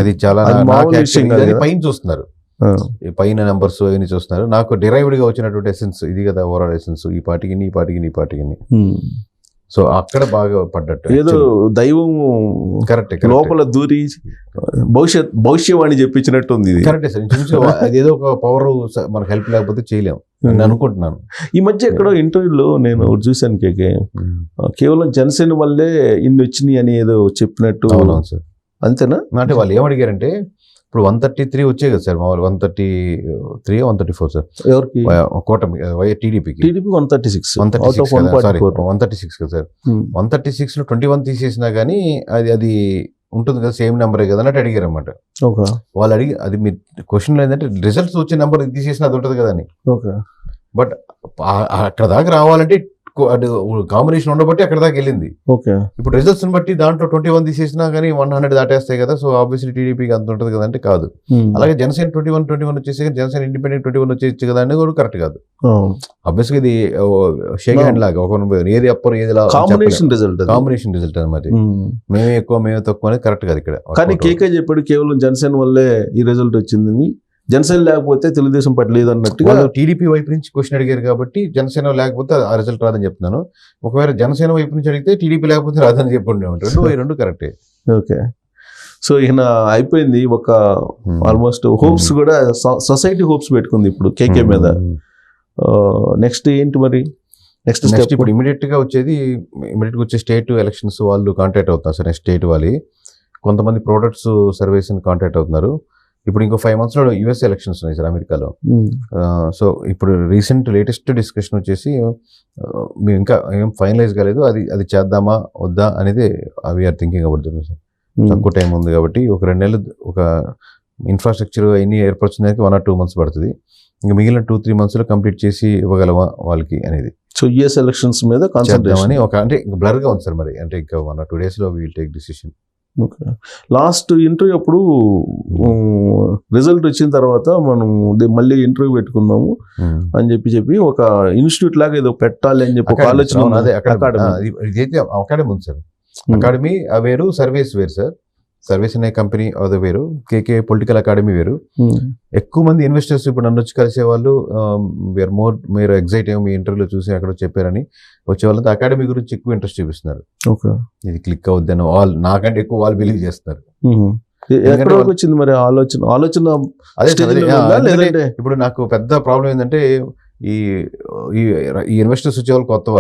Speaker 2: అది చాలా పైన చూస్తున్నారు, పైన నెంబర్స్ అవన్నీ చూస్తున్నారు. నాకు డిరైవ్డ్ గా వచ్చినటువంటి ఎసెన్స్ ఇది కదా, ఓవరాల్ ఎసెన్స్ ఈ పార్టీకి. సో అక్కడ బాగా పడ్డట్టు
Speaker 1: ఏదో దైవం
Speaker 2: కరెక్ట్
Speaker 1: లోపల దూరి భవిష్యవాణి చెప్పించినట్టు ఉంది.
Speaker 2: కరెక్టే సార్, అదేదో ఒక పవర్ మనకు హెల్ప్ లేకపోతే చేయలేము నేను అనుకుంటున్నాను.
Speaker 1: ఈ మధ్య ఎక్కడో ఇంటర్వ్యూలో నేను ఒకటి చూశాను, కేవలం జనసేన వల్లే ఇన్ని వచ్చినాయి అని ఏదో చెప్పినట్టు.
Speaker 2: అవునవును సార్,
Speaker 1: అంతేనా?
Speaker 2: అంటే వాళ్ళు ఏమడిగారంటే ఇప్పుడు 133 వచ్చాయి కదా సార్, మామూలు 133 134 సార్
Speaker 1: ఎవరికి,
Speaker 2: కూటమి టీడీపీకి 136 కదా సార్. 136 లో 21 తీసేసినా కానీ అది ఉంటుంది కదా, సేమ్ నెంబరే కదా అన్నట్టు అడిగారు అనమాట. వాళ్ళు అడిగి అది మీ క్వశ్చన్ ఏంటంటే రిజల్ట్స్ వచ్చే నెంబర్ తీసేసినా అది ఉంటుంది కదా అని. బట్ అక్కడ దాకా రావాలంటే కాంబినేషన్ ఉండబట్టి అక్కడ దాకా వెళ్ళింది. ఇప్పుడు రిజల్ట్స్ బట్టి దాంట్లో 21 తీసేసినా కానీ 100 దాటేస్తాయి కదా. సో ఆబ్వియస్లీ టీడీపీకి అంత ఉంటుంది కదా అంటే కాదు. అలాగే జనసేన 21 వచ్చేసి జనసేన ఇండిపెండెంట్ 21 వచ్చేసి కదా అని కూడా కరెక్ట్ కాదు. ఆబ్వియస్గా ఇది షేక్ హ్యాండ్ లాగా ఏది అప్పర్ ఏది కాంబినేషన్ రిజల్ట్ అనమాట. మేమే ఎక్కువ మేమే తక్కువ అనేది కరెక్ట్ కాదు ఇక్కడ.
Speaker 1: కానీ కేకే చెప్పాడు కేవలం జనసేన వల్లే ఈ రిజల్ట్ వచ్చిందని, జనసేన లేకపోతే తెలుగుదేశం పార్టీ లేదన్నట్టుగా.
Speaker 2: టీడీపీ వైపు నుంచి క్వశ్చన్ అడిగారు కాబట్టి జనసేన లేకపోతే ఆ రిజల్ట్ రాదని చెప్తున్నాను. ఒకవేళ జనసేన వైపు నుంచి అడిగితే టీడీపీ లేకపోతే రాదని చెప్పండి. రెండు కరెక్టే.
Speaker 1: ఓకే, సో ఈయన అయిపోయింది. ఒక ఆల్మోస్ట్ హోప్స్ కూడా సొసైటీ హోప్స్ పెట్టుకుంది ఇప్పుడు కేకే మీద. నెక్స్ట్ ఏంటి మరి? నెక్స్ట్
Speaker 2: ఇప్పుడు ఇమీడియట్ గా వచ్చే స్టేట్ ఎలక్షన్స్ వాళ్ళు కాంటాక్ట్ అవుతున్నారు సార్. నెక్స్ట్ స్టేట్ వాళ్ళు కొంతమంది ప్రొడక్ట్స్ సర్వీస్ కాంటాక్ట్ అవుతున్నారు. ఇప్పుడు ఇంకో 5 months లో యుఎస్ ఎలక్షన్స్ ఉన్నాయి సార్ అమెరికాలో. సో ఇప్పుడు లేటెస్ట్ డిస్కషన్ వచ్చేసి మేము ఇంకా ఏం ఫైనలైజ్ కాలేదు, అది చేద్దామా వద్దా అనేది వీఆర్ థింకింగ్ అబౌట్ సార్. తక్కువ టైం ఉంది కాబట్టి ఒక 2 నెలలు ఒక ఇన్ఫ్రాస్ట్రక్చర్ అన్ని ఏర్పరచడానికి 1 or 2 months పడుతుంది. ఇంకా మిగిలిన 2-3 months లో కంప్లీట్ చేసి ఇవ్వగలమా వాళ్ళకి అనేది.
Speaker 1: సో యుఎస్ ఎలక్షన్స్ మీద కాన్సంట్రేషన్
Speaker 2: అని అంటే బ్లర్ గా ఉంది సార్. మరి అంటే ఇంకా 1 or 2 days లో will take decision.
Speaker 1: Last interview అప్పుడు రిజల్ట్ వచ్చిన తర్వాత మనం మళ్ళీ ఇంటర్వ్యూ పెట్టుకుందాము అని చెప్పి ఒక ఇన్స్టిట్యూట్ లాగా ఏదో పెట్టాలి అని చెప్పి ఒక ఆలోచన.
Speaker 2: ఇదైతే అకాడమీ ఉంది సార్. అకాడమీ వేరు, సర్వీస్ వేరు సార్. సర్వీస్ అనే కంపెనీ అది వేరు, కేకే పొలిటికల్ అకాడమీ వేరు. ఎక్కువ మంది ఇన్వెస్టర్స్ ఇప్పుడు నన్ను వచ్చి కలిసే వాళ్ళు మీరు ఎగ్జైట్ అయ్యి మీ ఇంటర్వ్యూలో చూసి అక్కడ చెప్పారని వచ్చే వాళ్ళంతా అకాడమీ గురించి ఎక్కువ ఇంట్రెస్ట్ చూపిస్తున్నారు. ఇది క్లిక్ అవుద్దని నాకంటే ఎక్కువ వాళ్ళు బిలీవ్ చేస్తున్నారు.
Speaker 1: వచ్చింది మరి ఆలోచన
Speaker 2: ఇప్పుడు నాకు పెద్ద ప్రాబ్లం ఏంటంటే ఈ ఇన్వెస్టర్స్ వచ్చే వాళ్ళు కొత్త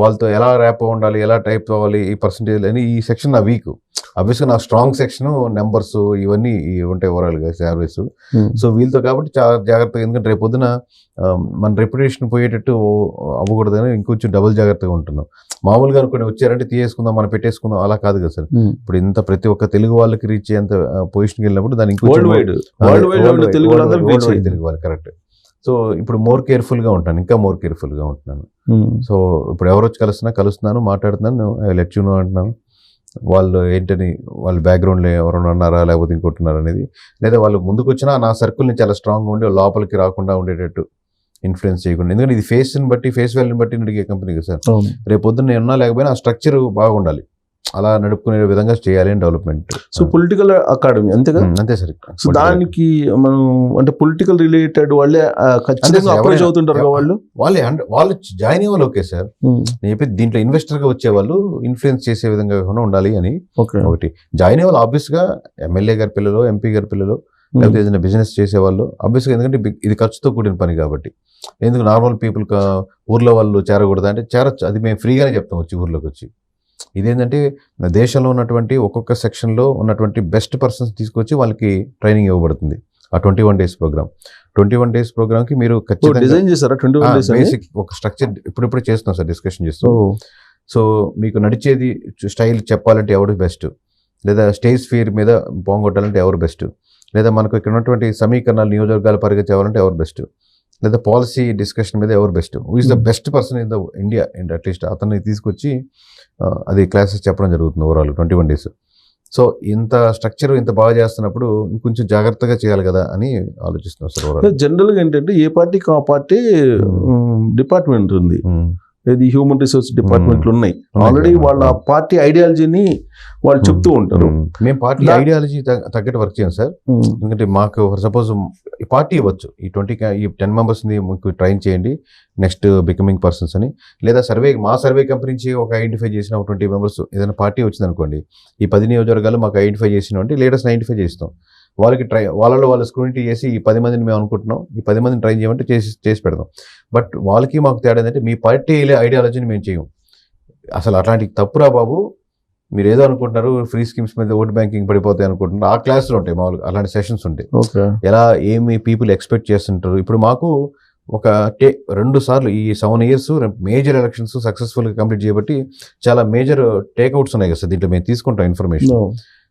Speaker 2: వాళ్ళతో ఎలా ర్యాప్ ఉండాలి, ఎలా టైప్ అవ్వాలి, ఈ పర్సంటేజ్ అని ఈ సెక్షన్ నా వీక్. అబ్వియస్గా నా స్ట్రాంగ్ సెక్షన్ నెంబర్స్ ఇవన్నీ ఉంటాయి ఓవరాల్గా సర్వీస్. సో వీళ్ళతో కాబట్టి చాలా జాగ్రత్తగా, ఎందుకంటే రేపు పొద్దున మన రెప్యుటేషన్ పోయేటట్టు అవ్వకూడదని ఇంకొంచెం డబుల్ జాగ్రత్తగా ఉంటున్నాం. మామూలుగా అనుకుని వచ్చారంటే తీసేసుకుందాం, మనం పెట్టేసుకుందాం, అలా కాదు కదా సార్. ఇప్పుడు ఇంత ప్రతి ఒక్క తెలుగు వాళ్ళకి రీచ్ అయ్యేంత పొజిషన్కి వెళ్ళినప్పుడు దానికి తెలుగు వాళ్ళు కరెక్ట్. సో ఇప్పుడు మోర్ కేర్ఫుల్గా ఉంటాను, ఇంకా మోర్ కేర్ఫుల్గా ఉంటున్నాను. సో ఇప్పుడు ఎవరు వచ్చి కలుస్తున్నాను, మాట్లాడుతున్నాను, లెట్ యు నో అంటున్నాను. వాళ్ళు ఏంటని, వాళ్ళ బ్యాక్గ్రౌండ్లో ఎవరైనా ఉన్నారా లేకపోతే ఇంకొట్టున్నారా అనేది, లేదా వాళ్ళు ముందుకు వచ్చినా నా సర్కిల్ని చాలా స్ట్రాంగ్గా ఉండి లోపలికి రాకుండా ఉండేటట్టు ఇన్ఫ్లుయెన్స్ చేయకుండా. ఎందుకంటే ఇది ఫేస్ని బట్టి, ఫేస్ వాల్యూని బట్టి నడిగే కంపెనీ కదా సార్. రేపు పొద్దున్న నేను ఉన్నా లేకపోయినా ఆ స్ట్రక్చర్ బాగుండాలి, అలా నడుపుకునే విధంగా చేయాలి అని డెవలప్మెంట్.
Speaker 1: సో పొలిటికల్ అకాడమీ అంతేగా?
Speaker 2: అంతే సార్.
Speaker 1: సో దానికి మనం అంటే పొలిటికల్ రిలేటెడ్ వాళ్ళే ఖచ్చితంగా అప్రోచ్ అవుతుంటారు
Speaker 2: వాళ్ళు జాయిన్ అయ్యే వాళ్ళు. ఓకే సార్, నేను చెప్పి దీంట్లో ఇన్వెస్టర్ గా వచ్చే వాళ్ళు ఇన్ఫ్లుయెన్స్ చేసే విధంగా ఉండాలి అని. ఒకటి జాయిన్ అయ్యే వాళ్ళు ఆబ్వియస్ గా ఎమ్మెల్యే గారి పిల్లలు, ఎంపీ గారి పిల్లలు, లేకపోతే ఏదైనా బిజినెస్ చేసేవాళ్ళు ఆబ్వియస్గా. ఎందుకంటే ఇది ఖర్చుతో కూడిన పని కాబట్టి. ఎందుకు నార్మల్ పీపుల్ ఊర్లో వాళ్ళు చేరకూడదు అంటే చేరొచ్చు, అది మేము ఫ్రీగానే చెప్తాం వచ్చి ఊర్లోకి వచ్చి. ఇదేంటంటే దేశంలో ఉన్నటువంటి ఒక్కొక్క సెక్షన్లో ఉన్నటువంటి బెస్ట్ పర్సన్స్ తీసుకొచ్చి వాళ్ళకి ట్రైనింగ్ ఇవ్వబడుతుంది. ఆ 21 days ప్రోగ్రామ్. 21 days ప్రోగ్రామ్కి మీరు ఖచ్చితంగా
Speaker 1: డిజైన్ చేశారా 21 days
Speaker 2: బేసిక్ ఒక స్ట్రక్చర్ ఇప్పుడు చేస్తున్నాం సార్, డిస్కషన్ చేస్తాం. సో మీకు నడిచేది స్టైల్ చెప్పాలంటే ఎవరు బెస్ట్, లేదా స్టేజ్ ఫియర్ మీద పోగొట్టాలంటే ఎవరు బెస్ట్, లేదా మనకు ఇక్కడ ఉన్నటువంటి సమీకరణాలు నియోజకవర్గాల పరిగెత్తి అవ్వాలంటే ఎవరు బెస్ట్, లేదా పాలసీ డిస్కషన్ మీద ఎవరు best, who is the best person in the India and at least అతన్ని తీసుకొచ్చి అది క్లాసెస్ చెప్పడం జరుగుతుంది ఓవరాల్ 21 days. సో ఇంత స్ట్రక్చర్ ఇంత బాగా చేస్తున్నప్పుడు కొంచెం జాగ్రత్తగా చేయాలి కదా అని ఆలోచిస్తున్నాం సార్ ఓవరాల్.
Speaker 1: జనరల్గా ఏంటంటే ఏ పార్టీకి ఆ పార్టీ డిపార్ట్మెంట్ ఉంది, ఇది హ్యూమన్ రిసోర్స్ డిపార్ట్మెంట్లు ఉన్నాయి ఆల్రెడీ. వాళ్ళ పార్టీ ఐడియాలజీని వాళ్ళు చెప్తూ ఉంటారు.
Speaker 2: మేము పార్టీ ఐడియాలజీ తగ్గట్టు వర్క్ చేయం సార్. ఎందుకంటే మాకు సపోజ్ ఈ పార్టీ ఇవ్వచ్చు, ఈ 10 members మీకు ట్రైన్ చేయండి నెక్స్ట్ బికమింగ్ పర్సన్స్ అని, లేదా మా సర్వే కంపెనీ నుంచి ఒక ఐడెంటిఫై చేసిన ఒక 20 members ఏదైనా పార్టీ వచ్చింది అనుకోండి, ఈ 10 నియోజకవర్గాలు మాకు ఐడెంటిఫై చేసిన అంటే లీడర్స్ని ఐడెంటిఫై చేస్తాం. వాళ్ళకి వాళ్ళు స్క్రూనిటీ చేసి ఈ 10 మందిని మేము అనుకుంటున్నాం, ఈ 10 మందిని ట్రైన్ చేయమంటే చేసి పెడతాం. బట్ వాళ్ళకి మాకు తేడా ఏంటంటే మీ పార్టీ ఐడియాలజీని మేము చేయం. అసలు అట్లాంటి తప్పురా బాబు, మీరు ఏదో అనుకుంటున్నారు ఫ్రీ స్కీమ్స్ మీద ఓట్ బ్యాంకింగ్ పడిపోతాయి అనుకుంటున్నారు. ఆ క్లాసులు ఉంటాయి మామూలుగా, అలాంటి సెషన్స్ ఉంటాయి. ఎలా ఏమి పీపుల్ ఎక్స్పెక్ట్ చేస్తుంటారు. ఇప్పుడు మాకు ఒక 2 సార్లు ఈ 7 years మేజర్ ఎలక్షన్స్ సక్సెస్ఫుల్గా కంప్లీట్ చేయబట్టి చాలా మేజర్ టేక్అవుట్స్ ఉన్నాయి కదా సార్. దీంట్లో మేము తీసుకుంటాం ఇన్ఫర్మేషన్.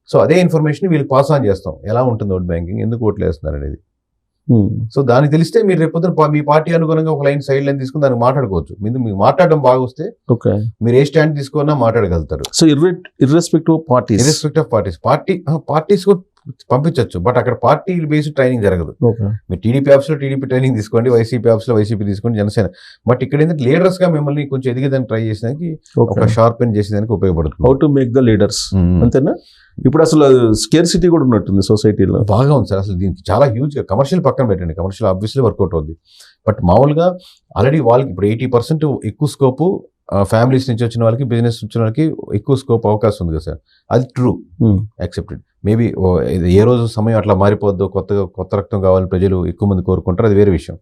Speaker 2: సో అదే ఇన్ఫర్మేషన్ వీళ్ళకి పాస్ ఆన్ చేస్తాం, ఎలా ఉంటుంది ఓట్ బ్యాంకింగ్, ఎందుకు ఓట్లు వేస్తున్నారు అనేది. సో దానికి తెలిస్తే మీరు రేపొద్దున మీ పార్టీ అనుగుణంగా ఒక సైడ్ లైన్ తీసుకుని దానికి మాట్లాడుకోవచ్చు. మీకు మాట్లాడడం బాగా వస్తే మీరు ఏ స్టాండ్ తీసుకున్నా మాట్లాడగలుగుతారు.
Speaker 1: సో ఇర్రెస్పెక్టివ్ ఆఫ్
Speaker 2: పార్టీస్ పంపించవచ్చు, బట్ అక్కడ పార్టీ బేస్డ్ ట్రైనింగ్ జరగదు. మీరు టీడీపీ ఆఫీస్లో టీడీపీ ట్రైనింగ్ తీసుకోండి, వైసీపీ ఆఫీస్లో వైసీపీ తీసుకోండి, జనసేన. బట్ ఇక్కడ ఏంటంటే లీడర్స్ గా మిమ్మల్ని కొంచెం ఎదిగేదానికి ట్రై చేసేదానికి, ఒక షార్పెన్ చేసేదానికి ఉపయోగపడుతుంది.
Speaker 1: How to make the leaders, అంతేనా? ఇప్పుడు అసలు స్కేర్సిటీ కూడా ఉన్నట్టుంది సొసైటీలో.
Speaker 2: బాగా ఉంది సార్. అసలు దీనికి చాలా హ్యూజ్గా కమర్షియల్ పక్కన పెట్టండి, కమర్షియల్ ఆబ్వియస్లీ వర్కౌట్ అవుద్ది. బట్ మామూలుగా ఆల్రెడీ వాళ్ళకి ఇప్పుడు 80% ఎక్కువ స్కోపు ఫ్యామిలీస్ నుంచి వచ్చిన వాళ్ళకి, బిజినెస్ వచ్చిన వాళ్ళకి ఎక్కువ స్కోప్ అవకాశం ఉంది కదా సార్. అది ట్రూ, యాక్సెప్టెడ్. మేబీ ఏ రోజు సమయం అట్లా మారిపోద్దు, కొత్త రక్తం కావాలని ప్రజలు ఎక్కువ మంది కోరుకుంటారు, అది వేరే విషయం.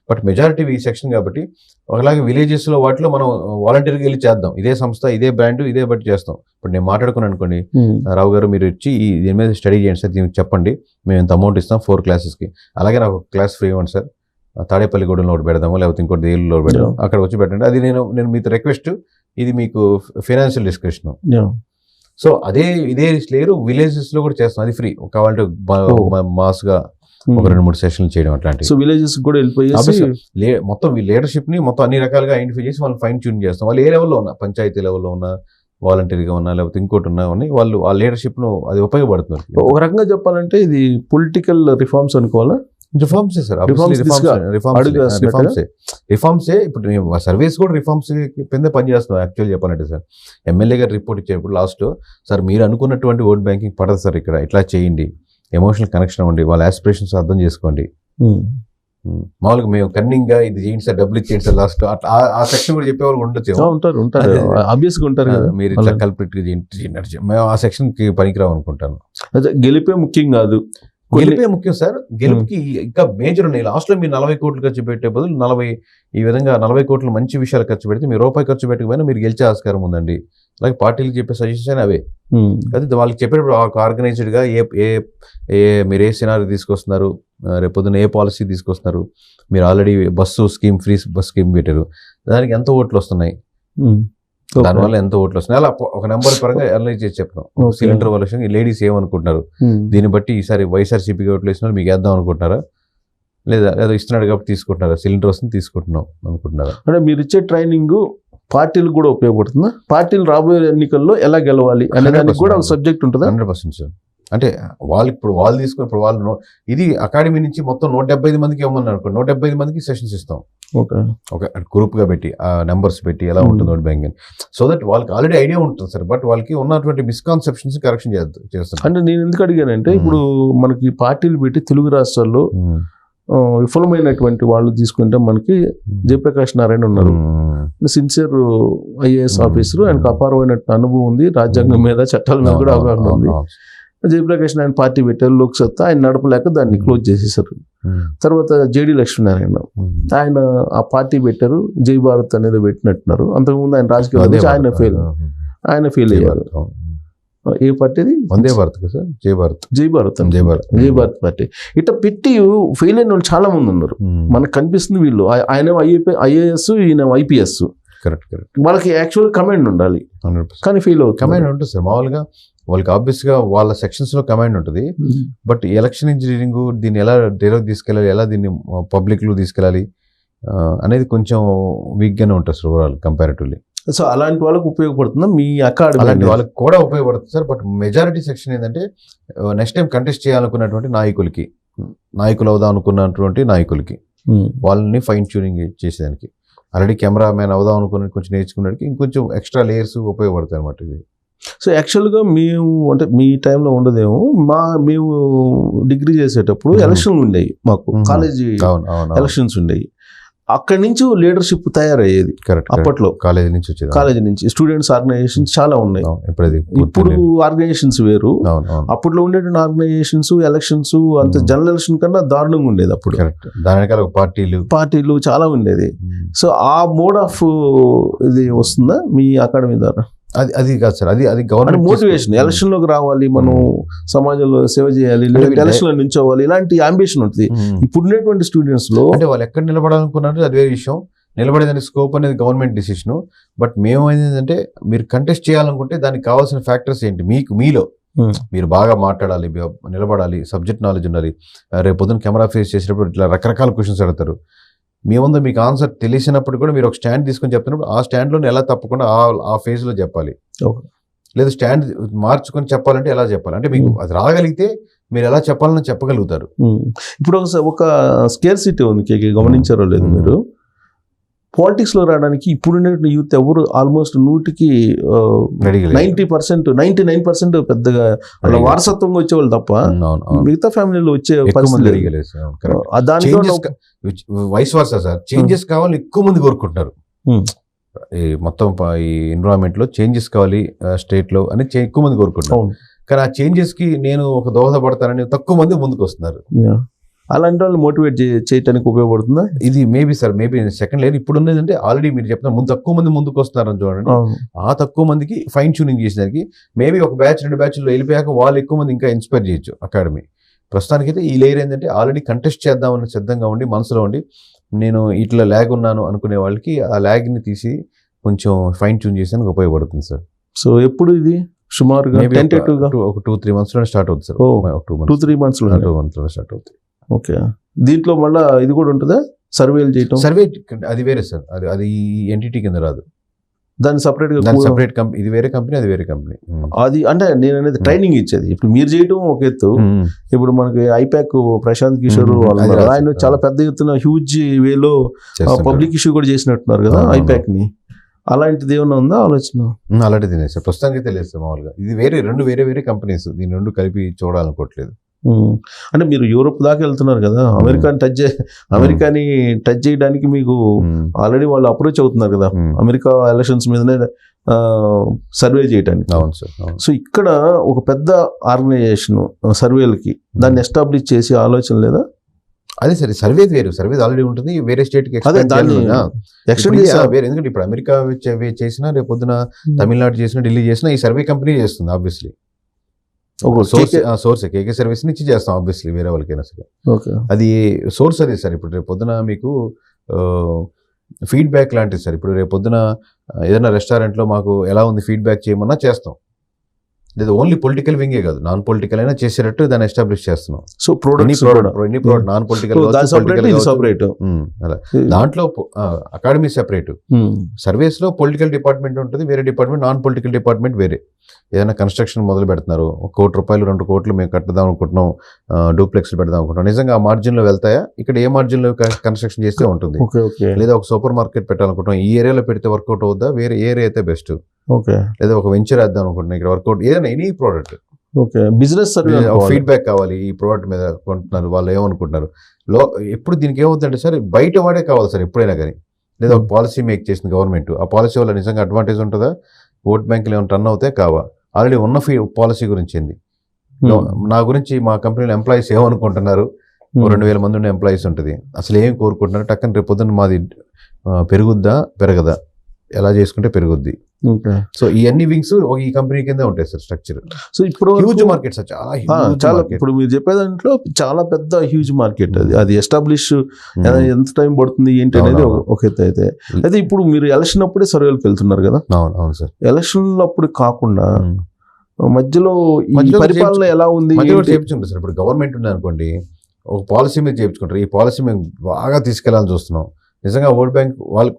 Speaker 2: బట్ మెజారిటీ ఈ సెక్షన్ కాబట్టి అలాగే విలేజెస్లో వాటిలో మనం వాలంటీర్గా వెళ్ళి చేద్దాం. ఇదే సంస్థ, ఇదే బ్రాండ్, ఇదే బట్టి చేస్తాం. ఇప్పుడు నేను మాట్లాడుకున్నాను అనుకోండి, రావు గారు మీరు వచ్చి దీని మీద స్టడీ చేయండి సార్, దీనికి చెప్పండి, మేము ఎంత అమౌంట్ ఇస్తాం 4 classes. అలాగే నాకు క్లాస్ ఫ్రీ ఇవ్వండి సార్, తాడేపల్లిగూడెంలో ఒకటి పెడదాము, లేకపోతే ఇంకోటి ఏలూరులో పెడదాం, అక్కడ వచ్చి పెట్టండి. అది నేను మీతో రిక్వెస్ట్, ఇది మీకు ఫైనాన్షియల్ డిస్కషన్. సో ఇదే లేరు విలేజెస్లో కూడా చేస్తాం, అది ఫ్రీ. కావాలంటే మాస్గా ఒక 2-3 సెషన్లు చేయడం అట్లాంటివి.
Speaker 1: సో విలేజెస్ కూడా వెళ్ళిపోయి
Speaker 2: మొత్తం లీడర్షిప్ ని మొత్తం అన్ని రకాలుగా ఐడెంటిఫై చేసి వాళ్ళు ఫైన్ ట్యూన్ చేస్తాం. వాళ్ళు ఏ లెవెల్లో ఉన్నా, పంచాయతీ లెవెల్లో ఉన్నా, వాలంటీర్గా ఉన్నా, లేకపోతే ఇంకోటి ఉన్నా, వాళ్ళు ఆ లీడర్షిప్ ను అది ఉపయోగపడుతుంది.
Speaker 1: ఒక రకంగా చెప్పాలంటే ఇది పొలిటికల్ రిఫార్మ్స్ అనుకోవాలా?
Speaker 2: రిఫార్మ్సే సార్, రిఫార్మ్సే. ఇప్పుడు సర్వీస్ కూడా రిఫార్మ్స్ కింద పనిచేస్తున్నాం యాక్చువల్ చెప్పాలంటే సార్. ఎమ్మెల్యే గారు రిపోర్ట్ ఇచ్చేప్పుడు లాస్ట్లో, సార్ మీరు అనుకున్నటువంటి ఓట్ బ్యాంకింగ్ పడదు సార్, ఇక్కడ ఇట్లా చేయండి, ఎమోషనల్ కనెక్షన్ అవ్వండి, వాళ్ళ ఆస్పిరేషన్స్ అర్థం చేసుకోండి. మామూలుగా మేము కన్నింగ్ గా ఇది చేయండి సార్, డబ్బులు ఇచ్చేయండి సార్, లాస్ట్ ఆ సెక్షన్ కూడా చెప్పేవాళ్ళు ఉంటారు కదా, మీరు ఇట్లా కల్పిట్ చేయండి. మేము ఆ సెక్షన్ కి పనికిరావు అనుకుంటాను.
Speaker 1: గెలిపే ముఖ్యం కాదు,
Speaker 2: గెలిపే ముఖ్యం సార్. గెలుపుకి ఇంకా మేజర్ ఉన్నాయి. లాస్ట్ లో మీరు 40 కోట్లు ఖర్చు పెట్టే బదులు 40 కోట్లు మంచి విషయాలు ఖర్చు పెడితే, మీరు రూపాయి ఖర్చు పెట్టకపోయినా మీరు గెలిచే ఆస్కారం ఉందండి. అలాగే పార్టీలకు చెప్పే సజెషన్ అవే. అది వాళ్ళకి చెప్పేటప్పుడు ఆర్గనైజ్డ్ గా మీరు ఏ సినారీ తీసుకొస్తున్నారు, రేపొద్దున ఏ పాలసీ తీసుకొస్తున్నారు, మీరు ఆల్రెడీ ఫ్రీ బస్ స్కీమ్ పెట్టారు, దానికి ఎంత ఓట్లు వస్తున్నాయి, దానివల్ల ఎంత ఓట్లు వస్తున్నాయి, అలా ఒక నెంబర్ పరంగా అనలైజ్ చేసి చెప్తాం. సిలిండర్ వాల్యుయేషన్ లేడీస్ ఏమనుకుంటున్నారు, దీన్ని బట్టి ఈసారి వైఎస్ఆర్సీపీకి ఓట్లు వేసిన మీకు వేద్దాం అనుకుంటున్నారా, లేదా ఇస్తున్నాడు కాబట్టి తీసుకుంటున్నారా, సిలిండర్ వస్తుంది తీసుకుంటున్నాం అనుకుంటున్నారా.
Speaker 1: అంటే మీరు ఇచ్చే ట్రైనింగ్ పార్టీలు కూడా ఉపయోగపడుతుందా? పార్టీలు రాబోయే ఎన్నికల్లో ఎలా గెలవాలి అనే దానికి కూడా సబ్జెక్ట్ ఉంటుందా?
Speaker 2: 100% సార్. అంటే వాళ్ళు తీసుకుని ఇప్పుడు వాళ్ళు ఇది అకాడమీ నుంచి మొత్తం 175 మందికి ఇవ్వమని అనుకోండి, 175 మందికి సెషన్స్ ఇస్తాం. ఒక గ్రూప్ గా పెట్టి ఆ నెంబర్స్ పెట్టి ఎలా ఉంటుంది ఓట్ బ్యాంకింగ్, సో దట్ వాళ్ళకి ఆల్రెడీ ఐడియా ఉంటుంది సార్. బట్ వాళ్ళకి ఉన్నటువంటి మిస్కాన్సెప్షన్స్ కరెక్షన్ చేస్తారు.
Speaker 1: అంటే నేను ఎందుకు అడిగానంటే, ఇప్పుడు మనకి పార్టీలు పెట్టి తెలుగు రాష్ట్రాల్లో విఫలమైనటువంటి వాళ్ళు తీసుకుంటే మనకి జయప్రకాష్ నారాయణ ఉన్నారు, సిన్సియర్ ఐఏఎస్ ఆఫీసర్, ఆయనకు అపారమైన అనుభవం ఉంది, రాజ్యాంగం మీద చట్టాల మీద కూడా అవగాహన ఉంది. జయప్రకాష్ నారాయణ పార్టీ పెట్టారు, లోక్సత్తా, ఆయన నడపలేక దాన్ని క్లోజ్ చేసేసారు. తర్వాత జేడి లక్ష్మీనారాయణ, ఆయన ఆ పార్టీ పెట్టారు, జై భారత్ అనేది పెట్టినట్టున్నారు. అంతకుముందు ఆయన రాజకీయ ఆయన ఫెయిల్ అయ్యారు. ఏ పార్టీది?
Speaker 2: వందే భారత్ కదా సార్, జై భారత్.
Speaker 1: జై భారత్ జై భారత్ పార్టీ. ఇట్లా పెట్టి ఫెయిల్ అయిన వాళ్ళు చాలా మంది ఉన్నారు. మనకు కనిపిస్తుంది వీళ్ళు ఆయన ఐఏఎస్, ఈయన ఐపీఎస్.
Speaker 2: Correct correct.
Speaker 1: వాళ్ళకి యాక్చువల్ కమాండ్ ఉండాలి,
Speaker 2: 100%.
Speaker 1: కానీ ఫెయిల్ అవుతుంది.
Speaker 2: కమాండ్ ఉంటుంది సార్ మామూలుగా వాళ్ళకి, ఆబ్వియస్ గా వాళ్ళ సెక్షన్స్ లో కమాండ్ ఉంటుంది. బట్ ఎలక్షన్ ఇంజనీరింగ్ దీన్ని ఎలా డైరెక్ట్ తీసుకెళ్ళాలి, ఎలా దీన్ని పబ్లిక్ లో తీసుకెళ్ళాలి అనేది కొంచెం వీక్ గానే ఉంటుంది సార్ ఓవరాల్ కంపారిటివ్లీ.
Speaker 1: సో అలాంటి వాళ్ళకి ఉపయోగపడుతుందా మీ అకాడమీ?
Speaker 2: అలాంటి వాళ్ళకి కూడా ఉపయోగపడుతుంది సార్. బట్ మెజారిటీ సెక్షన్ ఏంటంటే నెక్స్ట్ టైం కంటెస్ట్ చేయాలనుకున్నటువంటి నాయకులు అవుదాం అనుకున్నటువంటి నాయకులకి, వాళ్ళని ఫైన్ ట్యూనింగ్ చేసేదానికి, ఆల్రెడీ కెమెరామ్యాన్ అవుదాం అనుకున్న కొంచెం నేర్చుకున్నకి ఇంకొంచెం ఎక్స్ట్రా లేయర్స్ ఉపయోగపడతాయి అనమాట ఇది.
Speaker 1: సో యాక్చువల్గా మేము అంటే మీ టైంలో ఉండదేమో, మేము డిగ్రీ చేసేటప్పుడు ఎలక్షన్లు ఉండేవి మాకు, కాలేజీ ఎలక్షన్స్ ఉండేవి. అక్కడి నుంచి లీడర్షిప్ తయారయ్యేది.
Speaker 2: కరెక్ట్.
Speaker 1: అప్పట్లో
Speaker 2: కాలేజీ నుంచి వచ్చేది,
Speaker 1: కాలేజీ నుంచి స్టూడెంట్స్ ఆర్గనైజేషన్స్ చాలా ఉన్నాయి. ఇప్పుడు ఆర్గనైజేషన్స్ వేరు, అప్పట్లో ఉండేటువంటి ఆర్గనైజేషన్స్ ఎలక్షన్స్ అంత జనరల్ ఎలక్షన్ కన్నా దారుణంగా ఉండేది అప్పుడు.
Speaker 2: దాని వెనకాల పార్టీలు చాలా ఉండేది.
Speaker 1: సో ఆ మోడ్ ఆఫ్ ఇది వస్తుందా మీ అకాడమీ ద్వారా?
Speaker 2: అది కాదు సార్, అది గవర్నమెంట్
Speaker 1: మోటివేషన్. ఎలక్షన్ లోకి రావాలి, మనం సమాజంలో సేవ చేయాలి, ఎలక్షన్ లో నిల్చోవాలి, ఇలాంటి అంబిషన్ ఉంటుంది ఇప్పుడున్నటువంటి స్టూడెంట్స్ లో.
Speaker 2: అంటే వాళ్ళు ఎక్కడ నిలబడాలనుకున్నారు అది వేరే విషయం, నిలబడేదానికి స్కోప్ అనేది గవర్నమెంట్ డిసిషన్. బట్ మేము ఏంటంటే మీరు కంటెస్ట్ చేయాలనుకుంటే దానికి కావాల్సిన ఫ్యాక్టర్స్ ఏంటి, మీలో మీరు బాగా మాట్లాడాలి, నిలబడాలి, సబ్జెక్ట్ నాలెడ్జ్ ఉండాలి. రేపు పొద్దున్న కెమెరా ఫేస్ చేసేటప్పుడు ఇట్లా రకరకాల క్వశ్చన్స్ అడుగుతారు. మీ ముందు మీకు ఆన్సర్ తెలిసినప్పుడు కూడా మీరు ఒక స్టాండ్ తీసుకొని చెప్తున్నప్పుడు ఆ స్టాండ్లో ఎలా తప్పకుండా ఆ ఫేజ్లో చెప్పాలి. లేదా స్టాండ్ మార్చుకొని చెప్పాలంటే ఎలా చెప్పాలి, అంటే మీకు అది రాగలిగితే మీరు ఎలా చెప్పాలని చెప్పగలుగుతారు.
Speaker 1: ఇప్పుడు ఒక స్కేర్సిటీ ఉంది, గమనించారో లేదు మీరు? పాలిటిక్స్ లో రావడానికి ఇప్పుడున్న యూత్ ఎవరు ఆల్మోస్ట్ 100కి 90%, 99% పెద్దగా అలా వారసత్వంగా వచ్చేవాళ్ళు తప్ప మిగతా ఫ్యామిలీలో వచ్చే
Speaker 2: వైస్ వర్సా సార్. చేంజెస్ కావాలని ఎక్కువ మంది కోరుకుంటున్నారు. మొత్తం ఈ ఎన్విరాన్మెంట్ లో చేంజెస్ కావాలి స్టేట్ లో అని ఎక్కువ మంది కోరుకుంటున్నారు. కానీ ఆ చేంజెస్ కి నేను ఒక దోహదపడతానని తక్కువ మంది ముందుకు వస్తున్నారు.
Speaker 1: అలాంటి వాళ్ళు మోటివేట్ చేయడానికి ఉపయోగపడుతుందా
Speaker 2: ఇది? Maybe sir, maybe second layer. ఇప్పుడు ఉన్నదంటే ఆల్రెడీ మీరు చెప్తున్నారు తక్కువ మంది ముందుకు వస్తున్నారని చూడండి. ఆ తక్కువ మందికి ఫైన్ ట్యూనింగ్ చేసేదానికి మేబీ ఒక బ్యాచ్ 2 బ్యాచ్లో వెళ్ళిపోయాక వాళ్ళు ఎక్కువ మంది ఇంకా ఇన్స్పైర్ చేయొచ్చు అకాడమీ. ప్రస్తుతానికైతే ఈ లేయర్ ఏంటంటే ఆల్రెడీ కంటెస్ట్ చేద్దామని సిద్ధంగా ఉండి మనసులో ఉండి నేను ఇట్లా ల్యాగ్ ఉన్నాను అనుకునే వాళ్ళకి ఆ ల్యాగ్ని తీసి కొంచెం ఫైన్ ట్యూన్ చేసేందుకు ఉపయోగపడుతుంది సార్.
Speaker 1: సో ఎప్పుడు ఇది సుమారుగా
Speaker 2: ఒక 2-3 months లోనే స్టార్ట్ అవుతుంది సార్.
Speaker 1: 2-3 months
Speaker 2: లోనే స్టార్ట్ అవుతుంది.
Speaker 1: ఓకే. దీంట్లో మళ్ళీ ఇది కూడా ఉంటుందా, సర్వేలు చేయటం?
Speaker 2: సర్వే అది వేరే సార్, అది ఎంటిటీ కింద రాదు,
Speaker 1: దాన్ని సపరేట్
Speaker 2: కంపెనీ. ఇది వేరే కంపెనీ, అది వేరే కంపెనీ.
Speaker 1: అది అంటే నేను అనేది ట్రైనింగ్ ఇచ్చేది. ఇప్పుడు మీరు చేయటం ఒక ఎత్తు, ఇప్పుడు మనకి ఐపాక్ ప్రశాంత్ కిషోర్ ఆయన చాలా పెద్ద ఎత్తున హ్యూజ్ వేలో పబ్లిక్ ఇష్యూ కూడా చేసినట్టున్నారు కదా ఐపాక్ ని. అలాంటిది ఏమన్నా ఉందా ఆలోచన?
Speaker 2: అలాంటిది సార్ ప్రస్తుతానికి తెలియదు సార్. మామూలుగా ఇది వేరే వేరే కంపెనీస్, దీని 2 కలిపి చూడాలనుకోవట్లేదు.
Speaker 1: అంటే మీరు యూరోప్ దాకా వెళ్తున్నారు కదా, అమెరికాని టచ్ చేయడానికి మీకు ఆల్రెడీ వాళ్ళు అప్రోచ్ అవుతున్నారు కదా అమెరికా ఎలక్షన్స్ మీదనే సర్వే చేయడానికి. సో ఇక్కడ ఒక పెద్ద ఆర్గనైజేషన్ సర్వేలకి దాన్ని ఎస్టాబ్లిష్ చేసి ఆలోచన లేదా?
Speaker 2: అదే సరే, సర్వే వేరు, సర్వే ఆల్రెడీ ఉంటుంది వేరే స్టేట్ కి. ఎందుకంటే ఇప్పుడు అమెరికా చేసినా రేపు పొద్దున తమిళనాడు చేసినా ఢిల్లీ చేసినా ఈ సర్వే కంపెనీ చేస్తుంది ఆబ్వియస్లీ. సోర్స్ కేకే సర్వీస్ నుంచి చేస్తాం ఆబ్వియస్లీ, వేరే వాళ్ళకైనా సరే. అది సోర్స్ అదే సార్. ఇప్పుడు రేపు పొద్దున మీకు ఫీడ్బ్యాక్ లాంటిది సార్. ఇప్పుడు రేపు పొద్దున ఏదైనా రెస్టారెంట్లో మాకు ఎలా ఉంది ఫీడ్బ్యాక్ చేయమన్నా చేస్తాం. లేదా ఓన్లీ పొలిటికల్ వింగే కాదు, నాన్ పొలిటికల్ అయినా చేసేటట్టు దాన్ని ఎస్టాబ్లిష్ చేస్తున్నాం.
Speaker 1: సో ప్రోడక్ట్ నాన్ పొలిటికల్
Speaker 2: దాంట్లో అకాడమీ సెపరేట్, సర్వీస్ లో పొలిటికల్ డిపార్ట్మెంట్ ఉంటుంది, వేరే డిపార్ట్మెంట్, నాన్ పొలిటికల్ డిపార్ట్మెంట్ వేరే. ఏదైనా కన్స్ట్రక్షన్ మొదలు పెడుతున్నారు, 1 కోటి రూపాయలు 2 కోట్లు మేము కట్టదాం అనుకుంటున్నాం, డూప్లెక్స్లు పెడదాం అనుకుంటున్నాం, నిజంగా ఆ మార్జిన్ లో వెళ్తాయా? ఇక్కడ ఏ మార్జిన్ లో కన్స్ట్రక్షన్ చేస్తే ఉంటుంది. లేదా ఒక సూపర్ మార్కెట్ పెట్టాలనుకుంటున్నాం, ఈ ఏరియాలో పెడితే వర్కౌట్ అవుద్దా, వేరే ఏరియా అయితే బెస్ట్. లేదా ఒక వెంచర్ వేద్దాం అనుకుంటున్నాం, ఇక్కడ వర్కౌట్ ఏదైనా ఎనీ ప్రోడక్ట్.
Speaker 1: బిజినెస్
Speaker 2: ఫీడ్బ్యాక్ కావాలి, ఈ ప్రోడక్ట్ మీద కొంటున్నారు వాళ్ళు ఏమనుకుంటున్నారు. ఎప్పుడు దీనికి ఏమవుతుందంటే సార్ బయట వాడే కావాలి సార్ ఎప్పుడైనా కానీ. లేదా ఒక పాలసీ మేక్ చేసిన గవర్నమెంట్, ఆ పాలసీ వల్ల నిజంగా అడ్వాంటేజ్ ఉంటుందా, ఓట్ బ్యాంకులు ఏమైనా టర్న్ అవుతాయి కావా, ఆల్రెడీ ఉన్న పాలసీ గురించి ఏంది, నా గురించి మా కంపెనీలో ఎంప్లాయీస్ ఏమనుకుంటున్నారు, 2000 మంది ఉండే ఎంప్లాయీస్ ఉంటుంది, అసలు ఏం కోరుకుంటున్నారు, టక్కన రేపు పొద్దున్న మాది పెరుగుద్దా పెరగదా, ఎలా చేసుకుంటే పెరుగుద్ది.
Speaker 1: ఓకే.
Speaker 2: సో ఈ అన్ని వింగ్స్ ఈ కంపెనీ కింద ఉంటాయి సార్ స్ట్రక్చర్.
Speaker 1: సో ఇప్పుడు
Speaker 2: హ్యూజ్ మార్కెట్ సార్,
Speaker 1: చాలా ఇప్పుడు మీరు చెప్పే దాంట్లో చాలా పెద్ద హ్యూజ్ మార్కెట్ అది ఎస్టాబ్లిష్ ఎంత టైం పడుతుంది ఏంటి అనేది ఒక ఎత్తు. అయితే ఇప్పుడు మీరు ఎలక్షన్ అప్పుడే సర్వేలకు వెళ్తున్నారు కదా.
Speaker 2: అవును సార్.
Speaker 1: ఎలక్షన్ అప్పుడు కాకుండా మధ్యలో పరిపాలన ఎలా ఉంది
Speaker 2: చేయించుకుంటారు సార్. ఇప్పుడు గవర్నమెంట్ ఉంది అనుకోండి, ఒక పాలసీ మీద చేయించుకుంటారు. ఈ పాలసీ మేము బాగా తీసుకెళ్లాలని చూస్తున్నాం. నిజంగా ఓట్ బ్యాంక్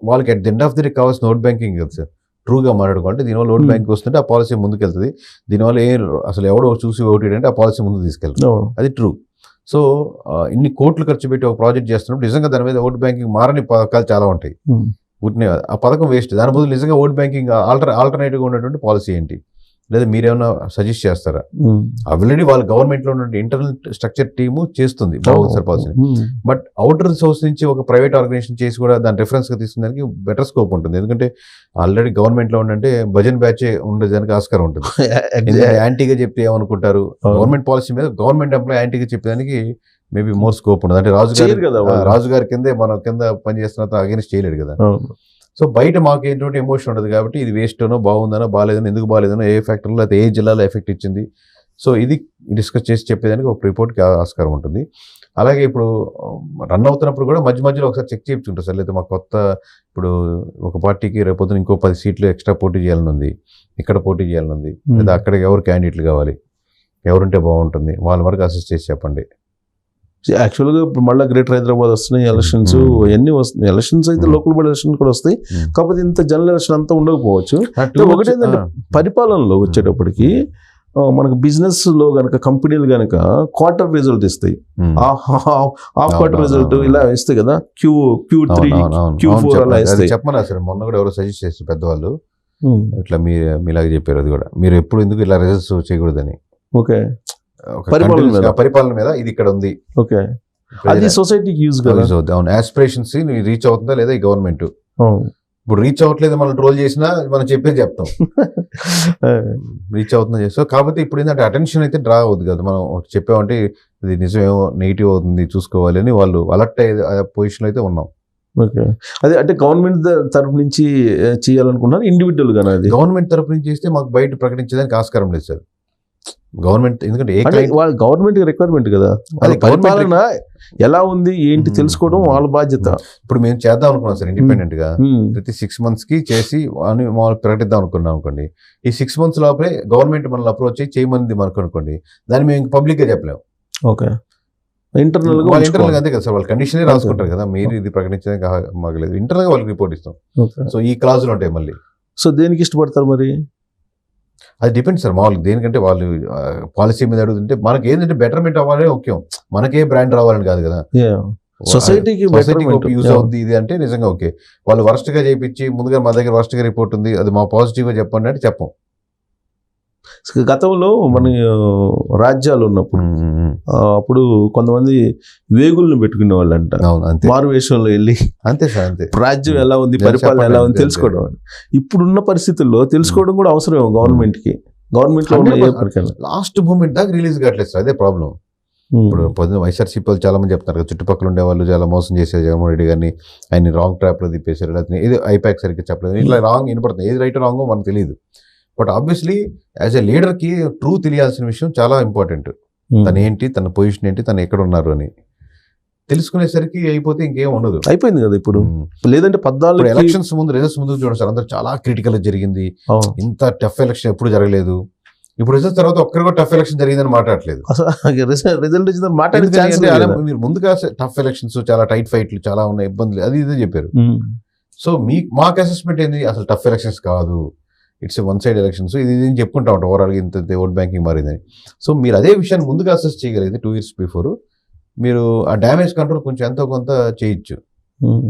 Speaker 2: వాళ్ళకి at the end of the day కావాల్సిన ఓట్ బ్యాంకింగ్ కదా సార్. ట్రూగా మాట్లాడుకుంటే దీనివల్ల ఓట్ బ్యాంక్ వస్తుంటే ఆ పాలసీ ముందుకు వెళ్తుంది. దీనివల్ల అసలు ఎవడో చూసి ఓటు అంటే ఆ పాలసీ ముందుకు తీసుకెళ్తారు. అది ట్రూ. సో ఇన్ని కోట్లు ఖర్చు పెట్టి ఒక ప్రాజెక్ట్ చేస్తున్నప్పుడు నిజంగా దాని మీద ఓట్ బ్యాంకింగ్ మారని పథకాలు చాలా ఉంటాయి. ఆ పథకం వేస్ట్. దాని బదులు నిజంగా ఓట్ బ్యాంకింగ్ ఆల్టర్నేటివ్గా ఉన్నటువంటి పాలసీ ఏంటి, లేదా మీరేమన్నా సజెస్ట్ చేస్తారా? ఆల్రెడీ వాళ్ళ గవర్నమెంట్ లో ఉన్న ఇంటర్నల్ స్ట్రక్చర్ టీము చేస్తుంది బాగుంది sir policy. But outer source నుంచి ఒక ప్రైవేట్ ఆర్గనైజేషన్ చేసి కూడా దాని రిఫరెన్స్ గా తీసుకునేదానికి బెటర్ స్కోప్ ఉంటుంది. ఎందుకంటే ఆల్రెడీ గవర్నమెంట్ లో ఉంటే భజన్ బ్యాచ్ ఉండేదానికి ఆస్కారం ఉంటుంది. యాంటీగా చెప్తే ఏమనుకుంటారు, గవర్నమెంట్ పాలసీ మీద గవర్నమెంట్ ఎంప్లాయ్ యాంటీగా చెప్పేదానికి మేబీ మోర్ స్కోప్ ఉంటుంది. అంటే రాజుగారి కిందే మనం కింద పని చేస్తున్న అగేన్స్ట్ చేయలేడు కదా. సో బయట మాకు ఏంటంటే ఎమోషన్ ఉండదు కాబట్టి ఇది వేస్ట్నో బాగుందనో బాగాలేదనో ఎందుకు బాగాలేదనో ఏ ఫ్యాక్టర్లో అయితే ఏ జిల్లాలో ఎఫెక్ట్ ఇచ్చింది, సో ఇది డిస్కస్ చేసి చెప్పేదానికి ఒక రిపోర్ట్కి ఆస్కారం ఉంటుంది. అలాగే ఇప్పుడు రన్ అవుతున్నప్పుడు కూడా మధ్య మధ్యలో ఒకసారి చెక్ చేయించుకుంటారు సార్. లేదా మాకు కొత్త ఇప్పుడు ఒక పార్టీకి రేపొద్దున ఇంకో 10 సీట్లు ఎక్స్ట్రా పోటీ చేయాలని ఉంది, ఇక్కడ పోటీ చేయాలని ఉంది, లేదా అక్కడ ఎవరు క్యాండిడేట్లు కావాలి, ఎవరుంటే బాగుంటుంది, వాళ్ళ వరకు అసెస్ చేసి చెప్పండి.
Speaker 1: యాక్చువల్గా ఇప్పుడు మళ్ళీ గ్రేటర్ హైదరాబాద్ వస్తున్నాయి ఎలక్షన్స్, ఎన్ని వస్తున్నాయి ఎలక్షన్స్ అయితే లోకల్ బాడీ ఎలక్షన్ కూడా వస్తాయి. కాకపోతే ఇంత జనరల్ ఎలక్షన్ అంతా ఉండకపోవచ్చు. ఒకటి ఏంటంటే పరిపాలనలో వచ్చేటప్పటికి మనకు బిజినెస్ లో గనక కంపెనీలు గనక క్వార్టర్ రిజల్ట్ ఇస్తాయి, హాఫ్ క్వార్టర్ రిజల్ట్ ఇలా ఇస్తాయి కదా, Q3 Q4 అలా ఇస్తాయి.
Speaker 2: చెప్పమన్నా సార్, మొన్న కూడా ఎవరో సజెస్ట్ చేస్తారు పెద్దవాళ్ళు, ఇట్లా మీలాగా చెప్పారు. అది కూడా మీరు ఎప్పుడు ఎందుకు ఇలా రిజల్ట్స్ చేయకూడదని.
Speaker 1: ఓకే,
Speaker 2: పరిపాలన మీద ఇది ఇక్కడ ఉంది.
Speaker 1: ఓకే, అది సొసైటీకి యూజ్ కదా.
Speaker 2: అవును, ఆస్పిరేషన్స్ రీచ్ అవుతుందా లేదా ఈ గవర్నమెంట్. ఇప్పుడు రీచ్ అవ్వట్లేదు, మనం ట్రోల్ చేసినా మనం చెప్పేది చెప్తాం, రీచ్ అవుతుందా చేస్తాం. కాకపోతే ఇప్పుడు ఏంటంటే అటెన్షన్ అయితే డ్రా అవుతుంది కదా. మనం చెప్పామంటే ఇది నిజమేమో నెగిటివ్ అవుతుంది చూసుకోవాలి అని వాళ్ళు అలర్ట్ అయ్యే పొజిషన్ అయితే ఉన్నాం.
Speaker 1: ఓకే, అదే అంటే గవర్నమెంట్ తరఫు నుంచి చేయాలనుకున్నారు ఇండివిజువల్ గా.
Speaker 2: గవర్నమెంట్ తరఫు నుంచి చేస్తే మాకు బయట ప్రకటించడానికి ఆస్కారం లేదు సార్. గవర్నమెంట్ ఎందుకంటే
Speaker 1: గవర్నమెంట్ రిక్వైర్మెంట్ కదా, అది పరిపాలన ఎలా ఉంది ఏంటి తెలుసుకోవడం వాళ్ళ బాధ్యత.
Speaker 2: ఇప్పుడు మేము చేద్దాం అనుకున్నాం సార్ ఇండిపెండెంట్ గా, ప్రతి 6 months కి చేసి అని ప్రకటిద్దాం అనుకున్నాం అనుకోండి. ఈ 6 months లోపలే గవర్నమెంట్ మనల్ని అప్రోచ్ అయ్యి చేయమంది మనకు అనుకోండి, దాన్ని మేము పబ్లిక్ గా చెప్పలేము.
Speaker 1: ఓకే, ఇంటర్నల్
Speaker 2: గా అంతే కదా సార్, వాళ్ళ కండిషనే రాసుకుంటారు కదా, మీరు ఇది ప్రకటించడానికి మాగలేదు, ఇంటర్నల్ గా వాళ్ళకి రిపోర్ట్ ఇస్తాం. సో ఈ క్లాజులు ఉంటాయి మళ్ళీ.
Speaker 1: సో దేనికి ఇష్టపడతారు మరి?
Speaker 2: అది డిపెండ్ సార్ మామూలుగా. దేనికంటే వాళ్ళు పాలసీ మీద అడుగుతుంటే మనకి ఏంటంటే బెటర్మెంట్ అవ్వాలని ముఖ్యం, మనకే బ్రాండ్ రావాలని కాదు కదా.
Speaker 1: సొసైటీకి
Speaker 2: యూజ్ అవుతుంది ఇది అంటే నిజంగా ఓకే. వాళ్ళు వరస్ట్ గా చేయించి ముందుగా మా దగ్గర వరస్ట్ గా రిపోర్ట్ ఉంది, అది మా పాజిటివ్ గా చెప్పండి అంటే చెప్పం.
Speaker 1: గతంలో మన రాజ్యాలు ఉన్నప్పుడు అప్పుడు కొంతమంది వేగుల్ని పెట్టుకునే వాళ్ళు అంట, మారు వేషంలో వెళ్ళి
Speaker 2: అంతే సార్, అంతే
Speaker 1: రాజ్యం ఎలా ఉంది పరిపాలన ఎలా ఉంది తెలుసుకోవడం. ఇప్పుడున్న పరిస్థితుల్లో తెలుసుకోవడం కూడా అవసరం గవర్నమెంట్ కి. గవర్నమెంట్ లో
Speaker 2: లాస్ట్ మూమెంట్ దాకా రిలీజ్ కావట్లేదు సార్, అదే ప్రాబ్లం. ఇప్పుడు పొద్దున్న వైఎస్ఆర్సీపీ వాళ్ళు చాలా మంది చెప్తారు కదా, చుట్టుపక్కల ఉండే వాళ్ళు చాలా మోసం చేశారు జగన్మోహన్ రెడ్డి గారిని, ఆయన రాంగ్ ట్రాప్ లో తిప్పేశారు, లేకపోతే ఏది ఐపాక్ సరిగ్గా చెప్పలేదు, ఇట్లా రాంగ్ వినపడుతుంది. ఏది రైట్ రాంగో మనకు తెలియదు. బట్ ఆబ్వియస్లీ యాజ్ ఎ లీడర్కి ట్రూ తెలియాల్సిన విషయం చాలా ఇంపార్టెంట్. తను ఏంటి, తన పొజిషన్ ఏంటి, తను ఎక్కడ ఉన్నారు అని తెలుసుకునేసరికి అయిపోతే ఇంకేం ఉండదు, అయిపోయింది కదా. ఇప్పుడు లేదంటే 14 ఎలక్షన్స్ ముందు రిజల్ట్స్ ముందు చూడండి సార్, అందరూ చాలా క్రిటికల్ జరిగింది, ఇంత టఫ్ ఎలక్షన్ ఎప్పుడు జరగలేదు. ఇప్పుడు రిజల్ట్స్ తర్వాత ఒక్కరు కూడా టఫ్ ఎలక్షన్ జరిగిందని మాట్లాడలేదు. రిజల్ట్ మీరు ముందుగా టఫ్ ఎలక్షన్స్, చాలా టైట్ ఫైట్లు, చాలా ఉన్నాయి, ఇబ్బందులు, అది ఇదే చెప్పారు. సో మాకు అసెస్మెంట్ ఏంది, అసలు టఫ్ ఎలక్షన్స్ కాదు, ఇట్స్ వన్ సైడ్ ఎలక్షన్స్, ఇది చెప్పుకుంటా ఉంటాం ఓవరాల్గా ఇంత ఓట్ బ్యాంకింగ్ మారిందని. సో మీరు అదే విషయాన్ని ముందుగా అసెస్ చేయగలిగితే 2 years బిఫోర్ మీరు ఆ డ్యామేజ్ కంట్రోల్ కొంచెం ఎంతో కొంత చేయొచ్చు.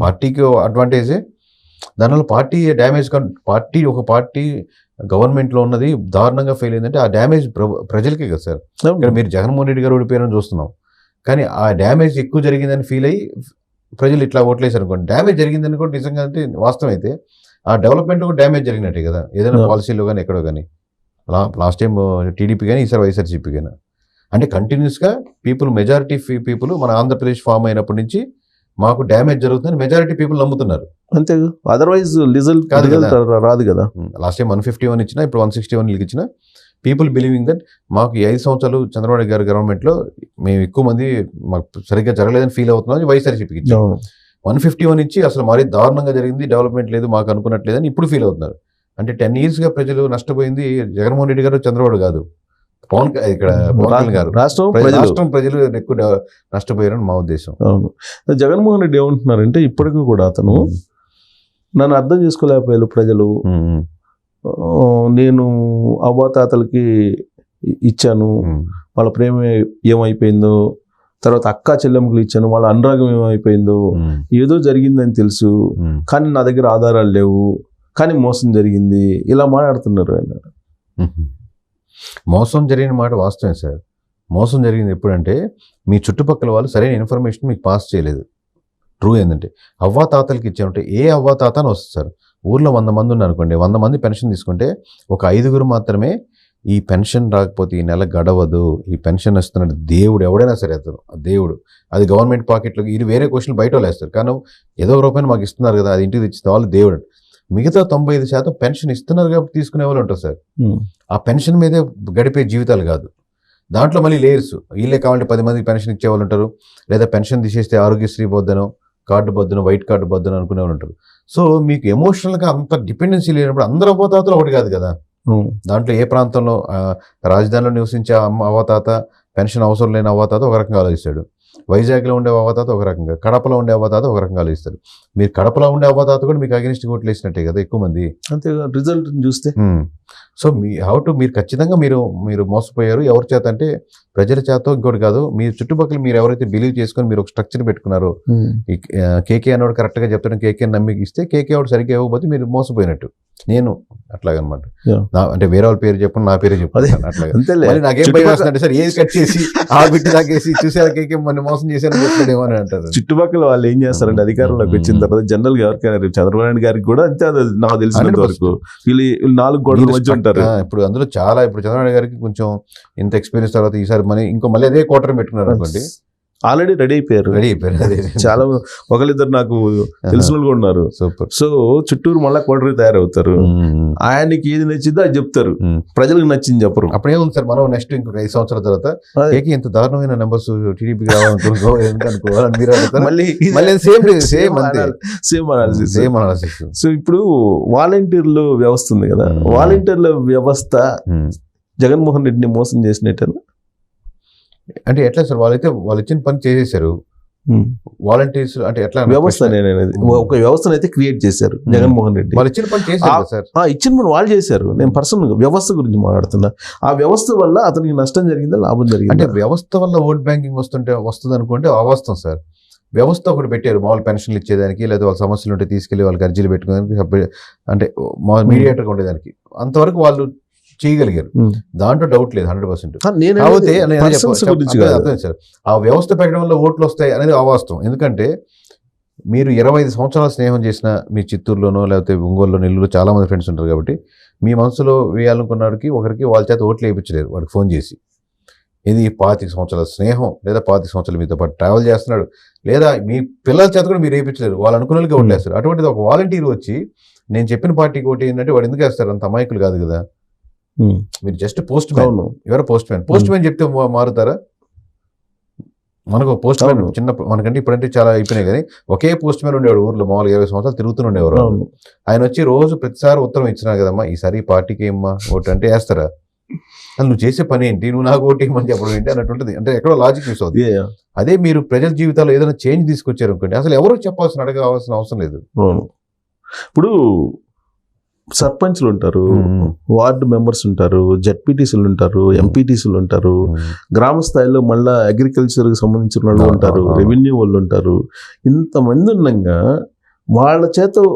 Speaker 2: పార్టీకి అడ్వాంటేజే, దానివల్ల పార్టీ డ్యామేజ్ ఒక పార్టీ గవర్నమెంట్లో ఉన్నది దారుణంగా ఫెయిల్ అయిందంటే ఆ డ్యామేజ్ ప్రజలకే కదా సార్. ఇక్కడ మీరు జగన్మోహన్ రెడ్డి గారు ఓడిపోయారని చూస్తున్నాం, కానీ ఆ డ్యామేజ్ ఎక్కువ జరిగిందని ఫీల్ అయ్యి ప్రజలు ఇట్లా ఓట్లేసారు అనుకోండి. డ్యామేజ్ జరిగిందని కూడా నిజంగా అంటే వాస్తవం అయితే ఆ డెవలప్మెంట్ కూడా డ్యామేజ్ జరిగినట్టే కదా, ఏదైనా పాలసీలో కానీ ఎక్కడో కానీ. లాస్ట్ టైం టీడీపీ కానీ ఈసారి వైఎస్ఆర్సీపీ కానీ, అంటే కంటిన్యూస్గా మెజారిటీ పీపుల్ మన ఆంధ్రప్రదేశ్ ఫామ్ అయినప్పటి నుంచి మాకు డ్యామేజ్ జరుగుతుందని మెజారిటీ పీపుల్ నమ్ముతున్నారు.
Speaker 1: అంతే, అదర్వైజ్ రిజల్ట్
Speaker 2: కాదు కదా.
Speaker 1: రాదు కదా.
Speaker 2: లాస్ట్ టైం 151 ఇచ్చినా ఇప్పుడు 161 ఇచ్చిన పీపుల్ బిలీవింగ్ దట్ మాకు ఈ 5 సంవత్సరాలు చంద్రబాబు గారి గవర్నమెంట్లో మేము ఎక్కువ మంది మాకు సరిగ్గా జరగలేదని ఫీల్ అవుతున్నాం వైఎస్ఆర్సీపీకి ఇచ్చాం. 151 ఇచ్చి అసలు మరీ దారుణంగా జరిగింది, డెవలప్మెంట్ లేదు, మాకు అనుకున్నట్లేదని ఇప్పుడు ఫీల్ అవుతున్నారు. అంటే 10 yearsగా ప్రజలు నష్టపోయింది జగన్మోహన్ రెడ్డి గారు, చంద్రబాబు కాదు, ఇక్కడ పవన్ కళ్యాణ్ గారు. రాష్ట్రం ప్రజలు ఎక్కువ నష్టపోయారని మా ఉద్దేశం.
Speaker 1: అవును, జగన్మోహన్ రెడ్డి ఏమంటున్నారంటే ఇప్పటికీ కూడా అతను నన్ను అర్థం చేసుకోలేకపోయారు ప్రజలు, నేను అవ్వాతాతలకి ఇచ్చాను, వాళ్ళ ప్రేమ ఏమైపోయిందో, తర్వాత అక్క చెల్లెమ్మకి ఇచ్చాను, వాళ్ళ అనురాగం ఏమైపోయిందో, ఏదో జరిగిందని తెలుసు కానీ నా దగ్గర ఆధారాలు లేవు, కానీ మోసం జరిగింది, ఇలా మాట్లాడుతున్నారు ఆయన.
Speaker 2: మోసం జరిగిన మాట వాస్తవమే సార్. మోసం జరిగింది ఎప్పుడంటే మీ చుట్టుపక్కల వాళ్ళు సరైన ఇన్ఫర్మేషన్ మీకు పాస్ చేయలేదు. ట్రూ ఏంటంటే అవ్వాతాతలకి ఇచ్చామంటే ఏ అవ్వాతాత అని వస్తుంది సార్. ఊర్లో 100 మంది ఉన్నారు అనుకోండి, 100 మంది పెన్షన్ తీసుకుంటే ఒక 5 మాత్రమే ఈ పెన్షన్ రాకపోతే ఈ నెల గడవదు, ఈ పెన్షన్ వస్తున్నాడు దేవుడు, ఎవడైనా సరే అతను దేవుడు, అది గవర్నమెంట్ పాకెట్లో ఇది వేరే క్వశ్చన్ బయట వాళ్ళు వేస్తారు, కానీ ఏదో ఒక రూపాయలు మాకు ఇస్తున్నారు కదా, అది ఇంటికి తెచ్చిస్తే వాళ్ళు దేవుడు. మిగతా 95% పెన్షన్ ఇస్తున్నారు కాబట్టి తీసుకునే వాళ్ళు ఉంటారు సార్. ఆ పెన్షన్ మీదే గడిపే జీవితాలు కాదు. దాంట్లో మళ్ళీ లేయర్స్, వీళ్ళే కావాలంటే 10 మందికి పెన్షన్ ఇచ్చే వాళ్ళు ఉంటారు, లేదా పెన్షన్ తీసేస్తే ఆరోగ్యశ్రీ బొద్దనో కార్డు బొద్దనో వైట్ కార్డు బొద్దనో అనుకునే వాళ్ళు ఉంటారు. సో మీకు ఎమోషనల్గా అంత డిపెండెన్సీ లేనప్పుడు అందరూ అవ్వతాతలు ఒకటి కాదు కదా. దాంట్లో ఏ ప్రాంతంలో రాజధానిలో నివసించే అవ్వతాత, పెన్షన్ అవసరం లేని అవ్వతాత ఒక రకంగా ఆలోచిస్తాడు, వైజాగ్లో ఉండే అవ్వతాత ఒక రకంగా, కడపలో ఉండే అవ్వతాత ఒక రకంగా ఆలోచిస్తారు. మీరు కడపలో ఉండే అవ్వతాత కూడా మీకు అగెనిస్ట్ ఓట్లు వేసినట్టే కదా ఎక్కువ మంది.
Speaker 1: అంతే రిజల్ట్ చూస్తే.
Speaker 2: సో మీరు ఖచ్చితంగా మీరు మోసపోయారు. ఎవరి చేత అంటే ప్రజల చేత, ఇంకోటి కాదు, మీ చుట్టుపక్కల మీరు ఎవరైతే బిలీవ్ చేసుకొని మీరు ఒక స్ట్రక్చర్ పెట్టుకున్నారో, కేకే అన్నోడు కరెక్ట్గా చెప్తాను, కేకే నమ్మి ఇస్తే కేకే వాడు సరిగ్గా ఇవ్వకపోతే మీరు మోసపోయినట్టు. నేను అట్లాగనమాట, అంటే వేరే వాళ్ళ పేరు చెప్పండి, నా పేరు చెప్పండి అట్లాగే. నాకేం భయం వస్తుందంటే సార్ ఏది కట్ చేసి ఆ బిట్టి నాకేసి చూసారు కేకే మన మోసం చేశారని చెప్తాడేమో అని అంటారు.
Speaker 1: చుట్టుపక్కల వాళ్ళు ఏం చేస్తారంటే అధికారంలోకి వచ్చిన తర్వాత జనరల్ గా ఎవరికైనా చంద్రబాబు నాయుడు గారికి కూడా అంతే, నాకు తెలిసినంత వరకు వీళ్ళు 4 గోడల మధ్య ఉంటారు.
Speaker 2: ఇప్పుడు అందులో చాలా, ఇప్పుడు చంద్రబాబు గారికి కొంచెం ఇంత ఎక్స్పీరియన్స్ తర్వాత ఈసారి మళ్ళీ అదే క్వార్టర్ పెట్టుకున్నారు అనుకోండి,
Speaker 1: ఆల్రెడీ రెడీ అయిపోయారు. చాలా ఒకరిద్దరు నాకు తెలిసిన వాళ్ళు కూడా ఉన్నారు.
Speaker 2: సూపర్.
Speaker 1: సో చుట్టూరు మళ్ళీ క్వార్టర్ తయారవుతారు. ఆయనకి ఏది నచ్చిందో అది చెప్తారు, ప్రజలకు నచ్చింది చెప్పరు.
Speaker 2: అప్పుడే ఉంది సార్, మనం నెక్స్ట్ ఇంకొక 5 సంవత్సరాల తర్వాత కేకి ఇంత దారుణమైన నెంబర్స్ టీడీపీకి రావాలనుకోవాలని మీరు మళ్ళీ సేమ్ అనాలిసిస్.
Speaker 1: సో ఇప్పుడు వాలంటీర్లు వ్యవస్థ ఉంది కదా, వాలంటీర్ల వ్యవస్థ జగన్మోహన్ రెడ్డిని మోసం చేసినట్టు
Speaker 2: అంటే ఎట్లా సార్? వాళ్ళు ఇచ్చిన పని చేసేసారు. వాలంటీర్స్ అంటే ఎట్లా
Speaker 1: వ్యవస్థ, ఒక వ్యవస్థను అయితే క్రియేట్ చేశారు జగన్మోహన్ రెడ్డి.
Speaker 2: వాళ్ళు ఇచ్చిన పని చేశారు సార్,
Speaker 1: ఇచ్చిన పని వాళ్ళు చేశారు. నేను పర్సనల్ వ్యవస్థ గురించి మాట్లాడుతున్నా. ఆ వ్యవస్థ వల్ల అతనికి నష్టం జరిగిందా, లాభం జరిగింది?
Speaker 2: అంటే వ్యవస్థ వల్ల ఓట్ బ్యాంకింగ్ వస్తుంది అనుకుంటే అవాస్తవం సార్. వ్యవస్థ ఒకటి పెట్టారు మామూలు పెన్షన్లు ఇచ్చేదానికి, లేదా వాళ్ళ సమస్యలు ఉంటే తీసుకెళ్లి వాళ్ళకి అర్జీలు పెట్టుకోవడానికి, అంటే మీడియేటర్గా ఉండేదానికి, అంతవరకు వాళ్ళు చేయగలిగారు. దాంట్లో డౌట్ లేదు 100%. సార్ ఆ వ్యవస్థ పెట్టడం వల్ల ఓట్లు వస్తాయి అనేది అవాస్తవం. ఎందుకంటే మీరు 25 సంవత్సరాల స్నేహం చేసిన మీ చిత్తూరులోనో లేకపోతే ఒంగోలులో, నెల్లూరులో చాలా మంది ఫ్రెండ్స్ ఉంటారు కాబట్టి మీ మనసులో వేయాలనుకున్నవాడికి ఒకరికి వాళ్ళ చేత ఓట్లు వేయించలేరు. వాడికి ఫోన్ చేసి ఇది 25 సంవత్సరాల స్నేహం, లేదా 25 సంవత్సరాలు మీతో పాటు ట్రావెల్ చేస్తున్నాడు, లేదా మీ పిల్లల చేత కూడా మీరు వేయించలేరు, వాళ్ళు అనుకున్న వాళ్ళకి ఓట్లు వేస్తారు. అటువంటిది ఒక వాలంటీర్ వచ్చి నేను చెప్పిన పార్టీకి ఓటు ఏంటంటే వాడు ఎందుకు వేస్తారు? అంత అమాయకులు కాదు కదా. మీరు జస్ట్ పోస్ట్ మ్యాన్, ఎవరో పోస్ట్ మ్యాన్ చెప్తే మారుతారా? మనకు పోస్ట్ మ్యాన్ మనకంటే ఇప్పుడంటే చాలా అయిపోయినాయి, కానీ ఒకే పోస్ట్ మ్యాన్ ఉండేవాడు ఊర్లో, మామూలుగా 20 సంవత్సరాలు తిరుగుతుండేవారు. ఆయన వచ్చి రోజు ప్రతిసారి ఉత్తరం ఇచ్చినా కదమ్మా, ఈసారి పార్టీకి ఏమ్మా ఓటు అంటే వేస్తారా? నువ్వు చేసే పని ఏంటి, నువ్వు నాకు ఓటు ఏమని చెప్పడం ఏంటి అన్నట్టుంటుంది. అంటే ఎక్కడో లాజిక్ యూస్ అవుతుంది. అదే మీరు ప్రజల జీవితాల్లో ఏదైనా చేంజ్ తీసుకొచ్చారు అనుకోండి, అసలు ఎవరు అడగాల్సిన అవసరం లేదు.
Speaker 1: ఇప్పుడు సర్పంచ్లు ఉంటారు, వార్డు మెంబర్స్ ఉంటారు, జెడ్పీటీసీలు ఉంటారు, ఎంపీటీసీలు ఉంటారు, గ్రామ స్థాయిలో మళ్ళీ అగ్రికల్చర్కి సంబంధించిన వాళ్ళు ఉంటారు, రెవెన్యూ వాళ్ళు ఉంటారు. ఇంతమంది ఉండగా వాళ్ళ చేత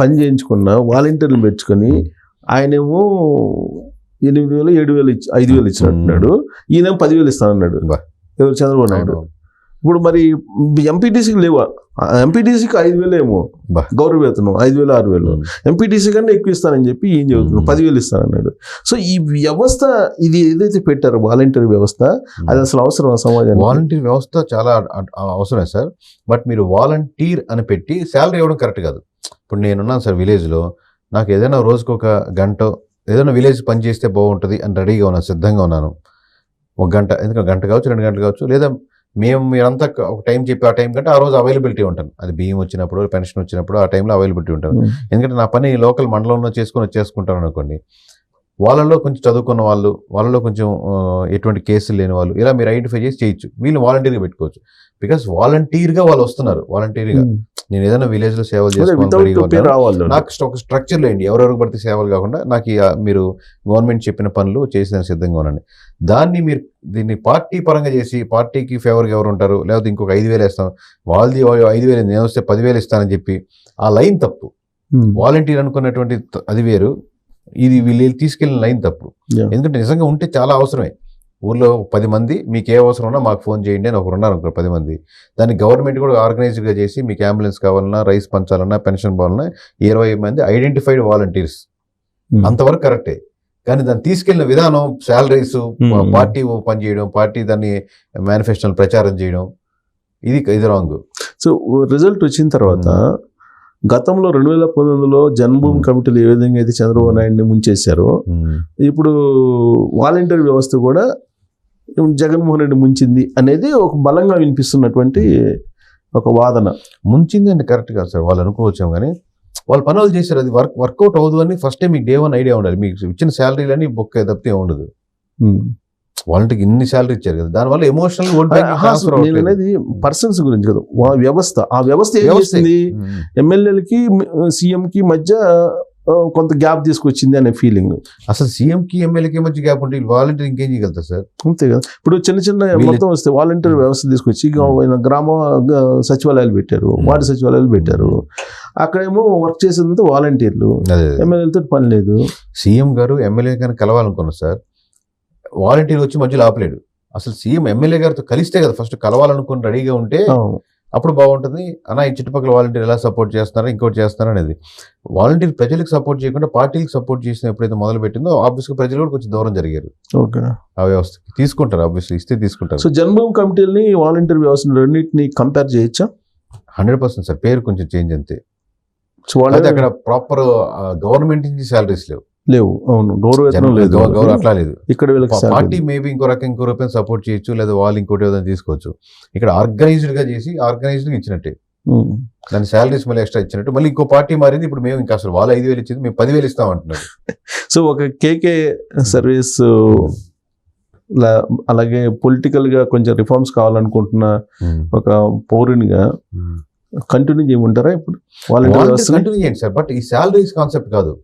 Speaker 1: పని చేయించుకున్న వాలంటీర్లు పెంచుకొని ఆయనేమో 8,000, 7,000 5,000 ఇచ్చినట్టున్నాడు, ఈయనేమో 10,000 ఇస్తానన్నాడు. ఎవరు? చంద్రబాబు నాయుడు. ఇప్పుడు మరి ఎంపీటీసీకి లేవా? ఎంపీటీసీకి 5,000 ఏమో
Speaker 2: బా.
Speaker 1: గౌరవ వేతనం, 5,000 6,000. ఎంపీటీసీ కన్నా ఎక్కువ ఇస్తానని చెప్పి ఏం చెబుతున్నాడు, 10,000 ఇస్తానన్నాడు. సో ఈ వ్యవస్థ ఇది ఏదైతే పెట్టారో వాలంటీర్ వ్యవస్థ, అది అసలు అవసరం సమాజానికి?
Speaker 2: వాలంటీర్ వ్యవస్థ చాలా అవసరమే సార్. బట్ మీరు వాలంటీర్ అని పెట్టి శాలరీ ఇవ్వడం కరెక్ట్ కాదు. ఇప్పుడు నేనున్నాను సార్ విలేజ్లో, నాకు ఏదైనా రోజుకు ఒక గంట ఏదైనా విలేజ్ పని చేస్తే బాగుంటుంది అని రెడీగా ఉన్నాను, సిద్ధంగా ఉన్నాను. ఒక గంట, ఎందుకంటే గంట కావచ్చు 2 గంటలు కావచ్చు, లేదా మీరంతా ఒక టైం చెప్పి ఆ టైం కంటే ఆ రోజు అవైలబిలిటీ ఉంటాను. అది బియ్యం వచ్చినప్పుడు, పెన్షన్ వచ్చినప్పుడు ఆ టైంలో అవైలబిలిటీ ఉంటాను. ఎందుకంటే నా పని లోకల్ మండలంలో వచ్చేసుకుంటాను అనుకోండి. వాళ్ళలో కొంచెం చదువుకున్న వాళ్ళు, వాళ్ళలో కొంచెం ఎటువంటి కేసులు లేని వాళ్ళు, ఇలా మీరు ఐడెంటిఫై చేసి చేయొచ్చు. వీళ్ళు వాలంటీర్గా పెట్టుకోవచ్చు. బికాస్ వాలంటీర్గా వాళ్ళు వస్తున్నారు. వాలంటీర్గా నేను ఏదైనా విలేజ్లో సేవలు చేసుకోవాలి, నాకు ఒక స్ట్రక్చర్లో ఏంటి, ఎవరెవరికి పడితే సేవలు కాకుండా నాకు మీరు గవర్నమెంట్ చెప్పిన పనులు చేసేదానికి సిద్ధంగా ఉండండి. దీన్ని పార్టీ పరంగా చేసి పార్టీకి ఫేవర్గా ఎవరు ఉంటారు, లేకపోతే ఇంకొక 5,000 ఇస్తాం, వాళ్ళది 5,000 నేను వస్తే 10,000 ఇస్తానని చెప్పి ఆ లైన్ తప్పు. వాలంటీర్ అనుకున్నటువంటి అది వేరు, ఇది వీళ్ళు తీసుకెళ్ళిన లైన్ తప్పు. ఎందుకంటే నిజంగా ఉంటే చాలా అవసరమే. ఊర్లో 10 మంది మీకు ఏ అవసరం ఉన్నా మాకు ఫోన్ చేయండి అని ఒకరు ఉన్నారు అనుకో, 10 మంది. దాన్ని గవర్నమెంట్ కూడా ఆర్గనైజ్డ్గా చేసి మీకు అంబులెన్స్ కావాలన్నా, రైస్ పంచాలన్నా, పెన్షన్ పోవాలన్నా 20 మంది ఐడెంటిఫైడ్ వాలంటీర్స్, అంతవరకు కరెక్టే. కానీ దాన్ని తీసుకెళ్లిన విధానం, శాలరీస్, పార్టీ పనిచేయడం, పార్టీ దాన్ని మేనిఫెస్టోని ప్రచారం చేయడం, ఇది రాంగ్.
Speaker 1: సో రిజల్ట్ వచ్చిన తర్వాత గతంలో 2019లో జన్మభూమి కమిటీలు ఏ విధంగా అయితే చంద్రబాబు నాయుడిని ముంచేశారో, ఇప్పుడు వాలంటీర్ వ్యవస్థ కూడా జగన్మోహన్ రెడ్డి ముంచింది అనేది ఒక బలంగా వినిపిస్తున్నటువంటి ఒక వాదన.
Speaker 2: ముంచింది అంటే కరెక్ట్ కాదు సార్, వాళ్ళు అనుకోవచ్చాము. కానీ వాళ్ళు పనులు చేశారు, అది వర్కౌట్ అవ్వదు అని ఫస్ట్ టైం మీకు డే 1 ఐడియా ఉండాలి. మీకు ఇచ్చిన శాలరీలని బొక్క తప్పితే ఉండదు. వాళ్ళకి ఇన్ని శాలరీ ఇచ్చారు కదా, దానివల్ల ఎమోషనల్
Speaker 1: అనేది పర్సన్స్ గురించి కదా, వ్యవస్థ. ఆ వ్యవస్థ ఏం చేస్తుంది, ఎమ్మెల్యేలకి సీఎంకి మధ్య కొంత గ్యాప్ తీసుకొచ్చింది అనే ఫీలింగ్.
Speaker 2: అసలు సీఎంకి ఎమ్మెల్యేకి మధ్య గ్యాప్ ఉంటే వాలంటీర్ ఇంకేం చేయగలుగుతారు సార్?
Speaker 1: అంతే కదా. ఇప్పుడు చిన్న మొత్తం వస్తే వాలంటీర్ వ్యవస్థ తీసుకొచ్చి గ్రామ సచివాలయాలు పెట్టారు, వార్డు సచివాలయాలు పెట్టారు. అక్కడేమో వర్క్ చేసేదంతా వాలంటీర్లు, ఎమ్మెల్యేలతో పని లేదు.
Speaker 2: సీఎం గారు ఎమ్మెల్యే గారిని కలవాలనుకున్నారు సార్, వాలంటీర్ వచ్చి మధ్యలో ఆపలేడు. అసలు సీఎం ఎమ్మెల్యే గారితో కలిస్తే కదా ఫస్ట్ కలవాలనుకుని రెడీగా ఉంటే అప్పుడు బాగుంటుంది. అన్న ఈ చుట్టుపక్కల వాలంటీర్ ఎలా సపోర్ట్ చేస్తున్నారో, ఇంకోటి చేస్తున్నారో అనేది. వాలంటీర్ ప్రజలకు సపోర్ట్ చేయకుండా పార్టీలకు సపోర్ట్ చేసిన ఎప్పుడైతే మొదలు పెట్టిందో, ఆబ్వియస్గా ప్రజలు కూడా కొంచెం దూరం జరిగారు. ఆ వ్యవస్థకి తీసుకుంటారు, ఆబ్వియస్లీ ఇస్తే తీసుకుంటారు.
Speaker 1: సో జన్మభూమి కమిటీలని వాలంటీర్ వ్యవస్థ రెండింటిని కంపేర్ చేయొచ్చా?
Speaker 2: 100% సార్. పేరు కొంచెం చేంజ్ అంతే. అక్కడ ప్రాపర్ గవర్నమెంట్ నుంచి శాలరీస్ లేవు. అవును, గౌరవ లేదు, అట్లా లేదు. ఇక్కడ పార్టీ మేబీ ఇంకో రూపాయలు సపోర్ట్ చేయొచ్చు, లేదా వాళ్ళు ఇంకోటి ఏదైనా తీసుకోవచ్చు. ఇక్కడ ఆర్గనైజ్డ్ గా చేసి ఆర్గనైజ్డ్ గా ఇచ్చినట్టే, దాని శాలరీస్ మళ్ళీ ఎక్స్ట్రా ఇచ్చినట్టు. మళ్ళీ ఇంకో పార్టీ మారింది, ఇప్పుడు మేము ఇంకా అసలు వాళ్ళు 5,000 ఇచ్చింది, మేము 10,000 ఇస్తాం అంటున్నారు.
Speaker 1: సో ఒక కేకే సర్వీస్ అలాగే పొలిటికల్ గా కొంచెం రిఫార్మ్స్ కావాలనుకుంటున్న ఒక పౌరునిగా కంటిన్యూ చేయమంటారా ఇప్పుడు?
Speaker 2: కంటిన్యూ చేయండి సార్, బట్ ఈ శాలరీస్ కాన్సెప్ట్ కాదు.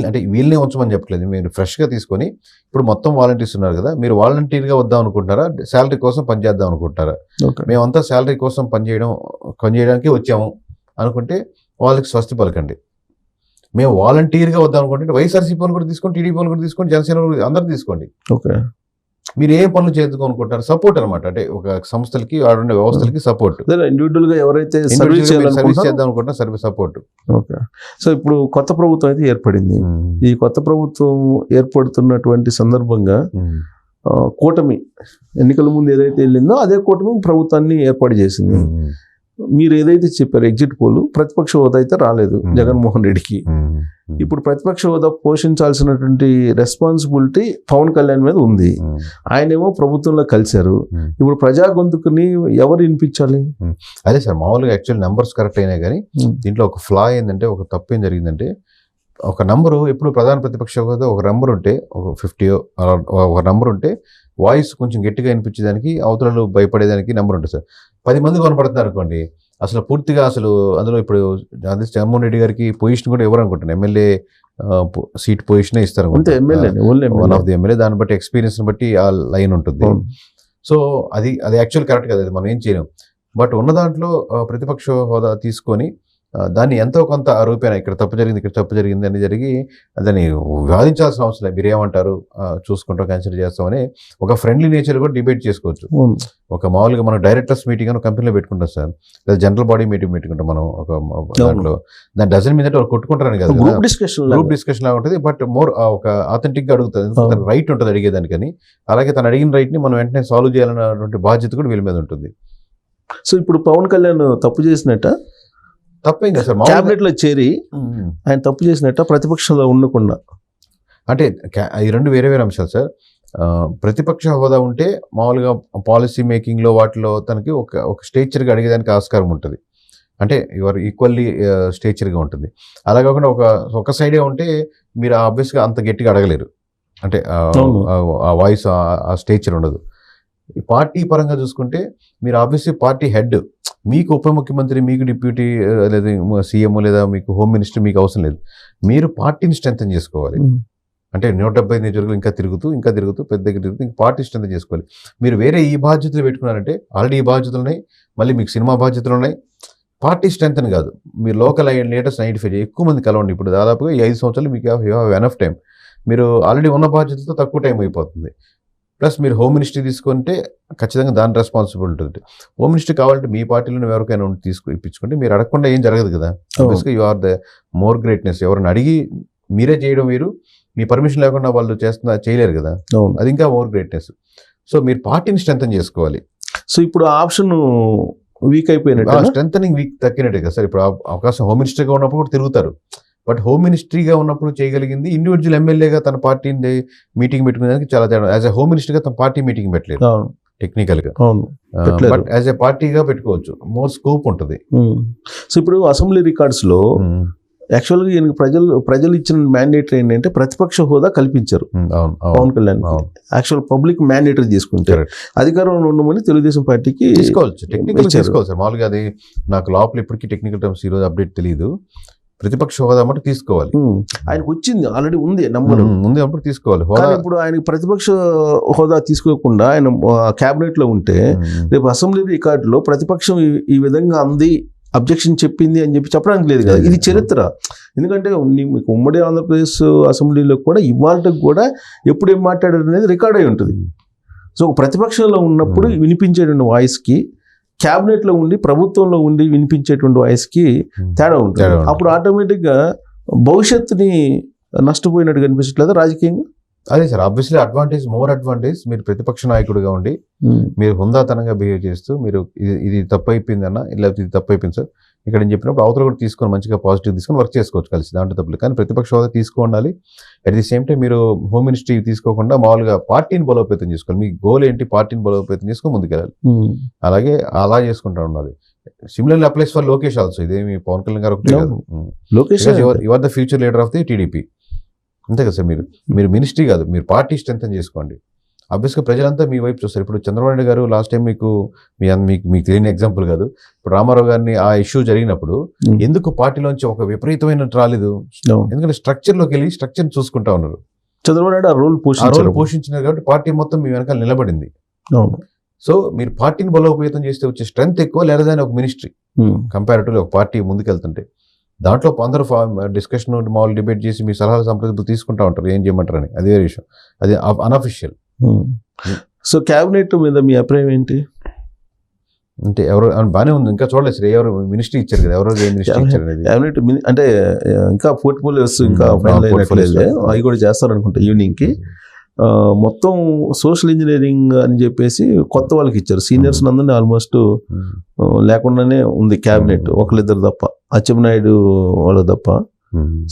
Speaker 2: అంటే వీళ్ళనే ఉంచమని చెప్పట్లేదు. మీరు ఫ్రెష్ గా తీసుకొని ఇప్పుడు మొత్తం వాలంటీర్స్ ఉన్నారు కదా, మీరు వాలంటీర్ గా వద్దాం అనుకుంటారా, శాలరీ కోసం పనిచేద్దాం అనుకుంటారా? మేమంతా శాలరీ కోసం పనిచేయడానికి వచ్చాము అనుకుంటే వాళ్ళకి స్వస్తి పలకండి. మేము వాలంటీర్ గా వద్దాం అనుకుంటే వైఎస్ఆర్సీపీ వాళ్ళు కూడా తీసుకోండి, టీడీపీ వాళ్ళు కూడా తీసుకోండి, జనసేన అందరూ తీసుకోండి. మీరు ఏ పనులు చేద్దామనుకుంటారు? సపోర్ట్ అనమాట. అంటే ఒక సంస్థలకి, ఆడుండే వ్యవస్థలకి సపోర్ట్.
Speaker 1: ఇండివిజువల్ గా ఎవరైతే సర్వీస్
Speaker 2: చేద్దాం అనుకుంటున్నా సర్వీస్ సపోర్ట్.
Speaker 1: ఓకే. సో ఇప్పుడు కొత్త ప్రభుత్వం అయితే ఏర్పడింది. ఈ కొత్త ప్రభుత్వం ఏర్పడుతున్నటువంటి సందర్భంగా కూటమి ఎన్నికల ముందు ఏదైతే వెళ్ళిందో అదే కూటమి ప్రభుత్వాన్ని ఏర్పాటు చేసింది. మీరు ఏదైతే చెప్పారు ఎగ్జిట్ పోల్, ప్రతిపక్ష హోదా అయితే రాలేదు జగన్మోహన్ రెడ్డికి. ఇప్పుడు ప్రతిపక్ష హోదా పోషించాల్సినటువంటి రెస్పాన్సిబిలిటీ పవన్ కళ్యాణ్ మీద ఉంది. ఆయనేమో ప్రభుత్వంలో కలిశారు. ఇప్పుడు ప్రజా గొంతుకుని ఎవరు వినిపించాలి?
Speaker 2: అదే సార్, మామూలుగా యాక్చువల్ నెంబర్స్ కరెక్ట్ అయినా కానీ దీంట్లో ఒక ఫ్లా ఏంటంటే, ఒక తప్పు ఏం జరిగిందంటే, ఒక నంబరు ఎప్పుడు ప్రధాన ప్రతిపక్ష హోదా ఒక నంబర్ ఉంటే, ఒక 50 ఒక నంబర్ ఉంటే వాయిస్ కొంచెం గట్టిగా వినిపించేదానికి, అవతలలో భయపడేదానికి నెంబర్ ఉంటుంది సార్. 10 మంది కనపడుతున్నారు అనుకోండి, అసలు పూర్తిగా అసలు అందులో ఇప్పుడు జగన్మోహన్ రెడ్డి గారికి పొజిషన్ కూడా ఎవరు అనుకుంటాను, ఎమ్మెల్యే సీట్ పొజిషనే ఇస్తారు, వన్ ఆఫ్ ది ఎమ్మెల్యే. దాన్ని బట్టి ఎక్స్పీరియన్స్ బట్టి ఆ లైన్ ఉంటుంది. సో అది యాక్చువల్ కరెక్ట్ కదా, అది మనం ఏం చేయలేం. బట్ ఉన్న దాంట్లో ప్రతిపక్ష హోదా తీసుకొని దాన్ని ఎంతో కొంత రూపేణ ఇక్కడ తప్పు జరిగింది అని జరిగి దాన్ని వివాదించాల్సిన అవసరం లేదు. మీరు ఏమంటారు, చూసుకుంటాం, కన్సిడర్ చేస్తామని ఒక ఫ్రెండ్లీ నేచర్ కూడా డిబేట్ చేసుకోవచ్చు. ఒక మామూలుగా మనం డైరెక్టర్స్ మీటింగ్ అని కంపెనీలో పెట్టుకుంటాం సార్, లేదా జనరల్ బాడీ మీటింగ్ పెట్టుకుంటాం మనం ఒక దాంట్లో. దాని డజన్ మీద వాళ్ళు కొట్టుకుంటారని కదా, గ్రూప్ డిస్కషన్ లాగా ఉంటుంది. బట్ మోర్ ఒక ఆథెంటిక్ గా అడుగుతుంది, రైట్ ఉంటుంది అడిగేదానికని. అలాగే తను అడిగిన రైట్ ని మనం వెంటనే సాల్వ్ చేయాలన్నటువంటి బాధ్యత కూడా వీళ్ళ మీద ఉంటుంది.
Speaker 1: సో ఇప్పుడు పవన్ కళ్యాణ్ తప్పు చేసినట్ట,
Speaker 2: తప్పేం కదా సార్,
Speaker 1: క్యాబినెట్ లో చేరి ఆయన తప్పు చేసినట్ట, ప్రతిపక్షంలో ఉండకుండా.
Speaker 2: అంటే ఈ రెండు వేరే వేరే అంశాలు సార్. ప్రతిపక్ష హోదా ఉంటే మామూలుగా పాలసీ మేకింగ్ లో వాటిలో తనకి ఒక స్టేచర్గా అడిగేదానికి ఆస్కారం ఉంటుంది. అంటే యువర్ ఈక్వల్లీ స్టేచర్గా ఉంటుంది. అలా కాకుండా ఒక సైడే ఉంటే మీరు ఆబ్వియస్గా అంత గట్టిగా అడగలేరు. అంటే ఆ వాయిస్, ఆ స్టేచర్ ఉండదు. పార్టీ పరంగా చూసుకుంటే మీరు ఆబ్వియస్లీ పార్టీ హెడ్, మీకు ఉప ముఖ్యమంత్రి, మీకు డిప్యూటీ లేదా సీఎం లేదా మీకు హోమ్ మినిస్టర్ మీకు అవసరం లేదు. మీరు పార్టీని స్ట్రెంథెన్ చేసుకోవాలి. అంటే 170 నియోజకవర్గాలు ఇంకా తిరుగుతూ పెద్ద దగ్గర తిరుగుతూ ఇంకా పార్టీ స్ట్రెంథెన్ చేసుకోవాలి. మీరు వేరే ఈ బాధ్యతలు పెట్టుకున్నారంటే ఆల్రెడీ ఈ బాధ్యతలు ఉన్నాయి, మళ్ళీ మీకు సినిమా బాధ్యతలు ఉన్నాయి. పార్టీ స్ట్రెంథెన్ కాదు, మీరు లోకల్ లీడర్స్ ఐడెంటిఫై చేయి, ఎక్కువ మంది కలవండి. ఇప్పుడు దాదాపుగా ఈ 5 సంవత్సరాలు మీకు హ్యావ్ ఎనఫ్ టైం. మీరు ఆల్రెడీ ఉన్న బాధ్యతతో తక్కువ టైం అయిపోతుంది. ప్లస్ మీరు హోమ్ మినిస్ట్రీ తీసుకుంటే ఖచ్చితంగా దాని రెస్పాన్సిబిలిటీ ఉంటుంది. హోమ్ మినిస్ట్రీ కావాలంటే మీ పార్టీలో ఎవరికైనా ఇప్పించుకుంటే మీరు అడగకుండా ఏం జరగదు కదా. బేసిక్గా you are the more greatness. ఎవరిని అడిగి మీరే చేయడం మీరు, మీ పర్మిషన్ లేకుండా వాళ్ళు చేయలేరు కదా, అది ఇంకా మోర్ గ్రేట్నెస్. సో మీరు పార్టీని స్ట్రెంథెన్ చేసుకోవాలి.
Speaker 1: సో ఇప్పుడు ఆప్షన్ వీక్ అయిపోయినట్టు,
Speaker 2: స్ట్రెంథనింగ్ వీక్ తగ్గినట్టే కదా సార్. ఇప్పుడు అవకాశం హోమ్ మినిస్టర్గా ఉన్నప్పుడు కూడా తిరుగుతారు. బట్ హోమ్ మినిస్ట్రీగా ఉన్నప్పుడు చేయగలిగింది ఇండివిజువల్ ఎమ్మెల్యేగా తన పార్టీని మీటింగ్ పెట్టుకునేదానికి చాలా తేడా. యాజ్ ఎ హోమ్ మినిస్టర్గా తన పార్టీ మీటింగ్ పెట్టలేదు టెక్నికల్ గా, బట్ యాజ్ ఎ పార్టీగా పెట్టుకోవచ్చు, మోర్ స్కోప్ ఉంటుంది.
Speaker 1: సో ఇప్పుడు అసెంబ్లీ రికార్డ్స్ లో యాక్చువల్గా ఈయనకి ప్రజలు ఇచ్చిన మ్యాండేట్ ఏంటంటే ప్రతిపక్ష హోదా కల్పించారు Pavan Kalyan. Actual public mandatory తీసుకుంటారు, అధికారంలో ఉండమని తెలుగుదేశం పార్టీకి
Speaker 2: తీసుకోవచ్చు, టెక్నికల్ తీసుకోవచ్చు సార్. మామూలుగా అది నాకు లోపల ఇప్పటికీ టెక్నికల్ టర్మ్స్ ఈ రోజు అప్డేట్ తెలియదు. ప్రతిపక్ష హోదా అంటే తీసుకోవాలి,
Speaker 1: ఆయనకు వచ్చింది ఆల్రెడీ ఉంది నెంబర్
Speaker 2: ఉంది, అప్పుడు తీసుకోవాలి.
Speaker 1: ఇప్పుడు ఆయనకి ప్రతిపక్ష హోదా తీసుకోకుండా ఆయన క్యాబినెట్ లో ఉంటే రేపు అసెంబ్లీ రికార్డులో ప్రతిపక్షం ఈ విధంగా అంది, అబ్జెక్షన్ చెప్పింది అని చెప్పడానికి లేదు కదా. ఇది చరిత్ర. ఎందుకంటే మీకు ఉమ్మడి ఆంధ్రప్రదేశ్ అసెంబ్లీలో కూడా ఇవాళకి కూడా ఎప్పుడు ఏం మాట్లాడారు అనేది రికార్డ్ అయి ఉంటుంది. సో ప్రతిపక్షంలో ఉన్నప్పుడు వినిపించేటువంటి వాయిస్కి, క్యాబినెట్లో ఉండి ప్రభుత్వంలో ఉండి వినిపించేటువంటి వాయిస్కి తేడా ఉంటుంది. అప్పుడు ఆటోమేటిక్గా భవిష్యత్తుని నష్టపోయినట్టు కనిపించట్లేదు రాజకీయంగా.
Speaker 2: అదే సార్, ఆబ్వియస్లీ మోర్ అడ్వాంటేజ్ మీరు ప్రతిపక్ష నాయకుడిగా ఉండి మీరు హుందాతనంగా బిహేవ్ చేస్తూ మీరు ఇది తప్పు అయిపోయిందన్న, లేకపోతే ఇది తప్పు అయిపోయింది సార్ ఇక్కడ అని చెప్పినప్పుడు అవతల కూడా తీసుకొని మంచిగా పాజిటివ్ తీసుకొని వర్క్ చేసుకోవచ్చు కలిసి, దాంట్లో తప్పులు. కానీ ప్రతిపక్ష హోదా తీసుకోవాలి. అట్ ది సేమ్ టైం మీరు హోమ్ మినిస్ట్రీ తీసుకోకుండా మామూలుగా పార్టీని బలోపేతం చేసుకోవాలి. మీ గోల్ ఏంటి, పార్టీని బలోపేతం చేసుకొని ముందుకెళ్ళాలి. అలాగే అలా చేసుకుంటూ ఉండాలి. Similarly applies for Lokesh also. ఇదేమి పవన్ కళ్యాణ్ గారు ఒకటే కాదు, Lokesh your the future leader of the TDP. అంతే కదా సార్. మీరు మినిస్ట్రీ కాదు, మీరు పార్టీ స్ట్రెంథెన్ చేసుకోండి. ఆబ్వియస్గా ప్రజలంతా మీ వైపు చూస్తారు. ఇప్పుడు చంద్రబాబు నాయుడు గారు లాస్ట్ టైం మీకు తెలియని ఎగ్జాంపుల్ కాదు, ఇప్పుడు రామారావు గారిని ఆ ఇష్యూ జరిగినప్పుడు ఎందుకు పార్టీలోంచి ఒక విపరీతమైన రాలేదు, ఎందుకంటే స్ట్రక్చర్లోకి వెళ్ళి స్ట్రక్చర్ చూసుకుంటా ఉన్నారు.
Speaker 1: చంద్రబాబు నాయుడు ఆ రోల్
Speaker 2: పోషించినారు కాబట్టి పార్టీ మొత్తం మీ వెనకాల నిలబడింది. సో మీరు పార్టీని బలోపేతం చేస్తే వచ్చే స్ట్రెంత్ ఎక్కువ, లేదా ఒక మినిస్ట్రీ కంపారిటివ్లీ ఒక పార్టీ ముందుకెళ్తుంటే దాంట్లో అందరూ డిస్కషన్ మామూలు డిబేట్ చేసి మీ సలహాలు సంప్రదింపులు తీసుకుంటా ఉంటారు, ఏం చేయమంటారు అని. అదే విషయం, అది అన్అఫిషియల్.
Speaker 1: సో క్యాబినెట్ మీద మీ అభిప్రాయం ఏంటి?
Speaker 2: అంటే ఎవరు బాగానే ఉంది, ఇంకా చూడలేదు సార్. ఎవరు మినిస్ట్రీ ఇచ్చారు కదా, ఎవరో మినిస్ట్రీ ఇచ్చారు
Speaker 1: క్యాబినెట్ అంటే ఇంకా పోర్ట్ఫోలియోస్ ఇంకా ఫైనల్ అయినట్లేదు, అవి కూడా చేస్తారనుకుంటా ఈవినింగ్కి. మొత్తం సోషల్ ఇంజనీరింగ్ అని చెప్పేసి కొత్త వాళ్ళకి ఇచ్చారు. సీనియర్స్ అందరినీ ఆల్మోస్ట్ లేకుండానే ఉంది క్యాబినెట్, ఒకళ్ళిద్దరు తప్ప, అచ్చెన్నాయుడు వాళ్ళు తప్ప.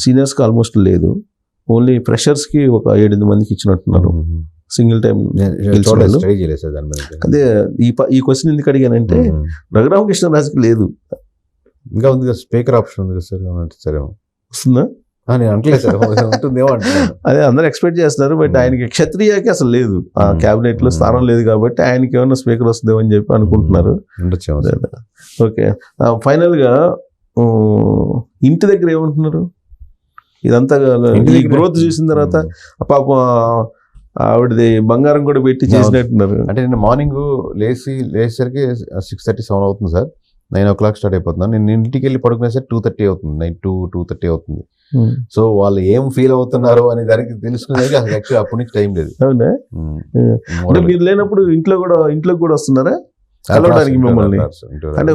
Speaker 1: సీనియర్స్కి ఆల్మోస్ట్ లేదు, ఓన్లీ ఫ్రెషర్స్కి ఒక 7-8 మందికి ఇచ్చినట్టున్నారు సింగిల్ టైం. అదే ఈ క్వశ్చన్ ఎందుకు అడిగానంటే రఘురామకృష్ణరాజుకి లేదు,
Speaker 2: ఇంకా ఉంది కదా స్పీకర్ ఆప్షన్ ఉంది కదా సార్. సరే
Speaker 1: వస్తుందా?
Speaker 2: నేను అంటలేదు సార్, ఉంటుందేమో అంటున్నాను.
Speaker 1: అదే అందరూ ఎక్స్పెక్ట్ చేస్తున్నారు, బట్ ఆయనకి క్షత్రియాకి అసలు లేదు, ఆ క్యాబినెట్ లో స్థానం లేదు కాబట్టి ఆయనకి ఏమన్నా స్పీకర్ వస్తుందేమో అని చెప్పి అనుకుంటున్నారు. ఓకే, ఫైనల్ గా ఇంటి దగ్గర ఏమంటున్నారు? ఇదంతా ఈ గ్రోత్ చూసిన తర్వాత పాప ఆవిడది బంగారం కూడా పెట్టి చేసినట్టున్నారు.
Speaker 2: అంటే నేను మార్నింగ్ లేచేసరికి 6:30-7 అవుతుంది సార్. 9 o'clock స్టార్ట్ అయిపోతున్నాను. నేను ఇంటికి వెళ్ళి పడుకునేసరికి 2:30 అవుతుంది, నైట్ 2:30 అవుతుంది. సో వాళ్ళు ఏం ఫీల్ అవుతున్నారు అనే దానికి తెలుసుకునేది అసలు యాక్చువల్లీ అప్పటి నుంచి టైం లేదు.
Speaker 1: అవునా? అంటే మీరు లేనప్పుడు ఇంట్లోకి కూడా వస్తున్నారా కలవడానికి మిమ్మల్ని? అంటే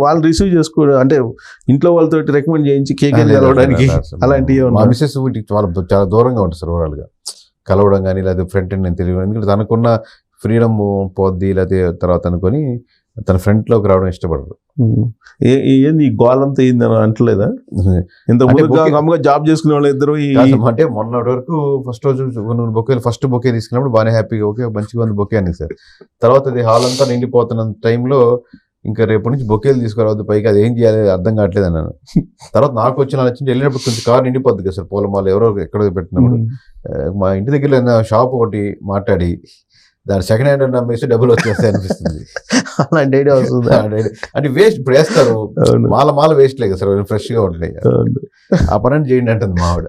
Speaker 1: వాళ్ళు రిసీవ్ చేసుకోవడం అంటే ఇంట్లో వాళ్ళతో రికమెండ్ చేయించి కేక్ కలవడానికి అలాంటివి
Speaker 2: మా మిసెస్ చాలా చాలా దూరంగా ఉంటుంది సార్ ఓవరాల్గా. కలవడం కానీ లేదా ఫ్రెండ్ అని నేను తెలియదు, ఎందుకంటే తనకున్న ఫ్రీడమ్ పోద్ది లేకపోతే తర్వాత అనుకొని తన ఫ్రంట్లోకి రావడం ఇష్టపడరు.
Speaker 1: ఏంది గోలంతా ఏందని అంటలేదా? ఇంత ముందుగా జాబ్ చేసుకునే వాళ్ళు ఇద్దరు
Speaker 2: అంటే మొన్నటి వరకు ఫస్ట్ బొకే తీసుకున్నప్పుడు బాగానే హ్యాపీగా ఓకే మంచిగా ఉంది బొకే అని సార్. తర్వాత అది హాల్ అంతా నిండిపోతున్న టైంలో ఇంకా రేపటి నుంచి బొకేలు తీసుకురావద్దు పైకి, అది ఏం చేయాలి అర్థం కావట్లేదు అన్నాను. తర్వాత నాకు వచ్చిన ఆలోచన వెళ్ళినప్పుడు కొంచెం కార్ నిండిపోద్ది కదా సార్, పూలమాల ఎవరో ఎక్కడో పెట్టినప్పుడు మా ఇంటి దగ్గర షాప్ ఒకటి మాట్లాడి దాని సెకండ్ హ్యాండ్ నమ్మేసి డబ్బులు వచ్చేస్తాయి అనిపిస్తుంది.
Speaker 1: అలాంటి ఐడియా వస్తుంది
Speaker 2: అంటే వేస్ట్ ఇప్పుడు వేస్తారు, మాల వేస్ట్ లేదు సార్, ఫ్రెష్ గా ఉంటాయి, ఆ పని చేయండి అంటుంది మా ఆవిడ.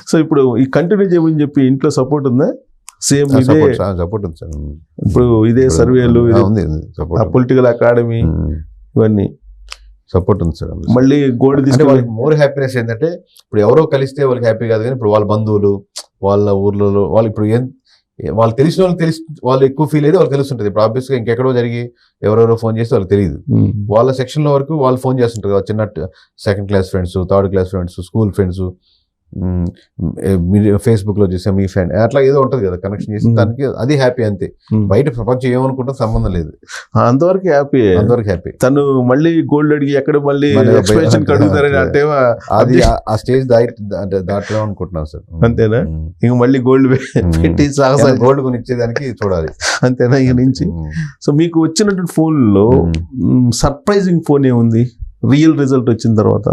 Speaker 1: సో ఇప్పుడు ఈ కంటిన్యూ చేయమని చెప్పి ఇంట్లో సపోర్ట్ ఉందా? సేమ్
Speaker 2: సపోర్ట్ ఉంది సార్.
Speaker 1: ఇప్పుడు ఇదే సర్వేలు, పొలిటికల్ అకాడమీ ఇవన్నీ
Speaker 2: సపోర్ట్ ఉంది సార్.
Speaker 1: మళ్ళీ గోల్డ్ తీసుకుని
Speaker 2: మోర్ హ్యాపీనెస్ ఏంటంటే ఇప్పుడు ఎవరో కలిస్తే వాళ్ళకి హ్యాపీ కాదు, కానీ ఇప్పుడు వాళ్ళ బంధువులు వాళ్ళ ఊర్లలో వాళ్ళు ఇప్పుడు వాళ్ళు తెలిసిన వాళ్ళు ఎక్కువ ఫీల్ అయితే వాళ్ళకి తెలుస్తుంటుంది. ఇప్పుడు ఆబ్వియస్గా ఇంకెక్కడో జరిగి ఎవరెవరో ఫోన్ చేస్తే వాళ్ళకి తెలియదు. వాళ్ళ సెక్షన్లో వరకు వాళ్ళు ఫోన్ చేస్తుంటారు కదా, చిన్న 2nd class friends, 3rd class friends, school friends, మీరు ఫేస్బుక్ లో చూసా మీ ఫ్రెండ్ అట్లా ఏదో ఉంటది కదా కనెక్షన్ చేసి దానికి అది హ్యాపీ అంతే. బయట ప్రపంచం ఏమనుకుంటా సంబంధం లేదు, అంతవరకు హ్యాపీ. తను మళ్ళీ గోల్డ్ అడిగి ఎక్కడ మళ్ళీ అంటే అది ఆ స్టేజ్ దాటలేము అనుకుంటున్నాను సార్. అంతేనా? ఇంక మళ్ళీ గోల్డ్ పెట్టి గోల్డ్ కొనిచ్చేదానికి చూడాలి అంతేనా ఇక నుంచి. సో మీకు వచ్చినటువంటి ఫోన్ లో సర్ప్రైజింగ్ ఫోన్ ఏముంది రియల్ రిజల్ట్ వచ్చిన తర్వాత?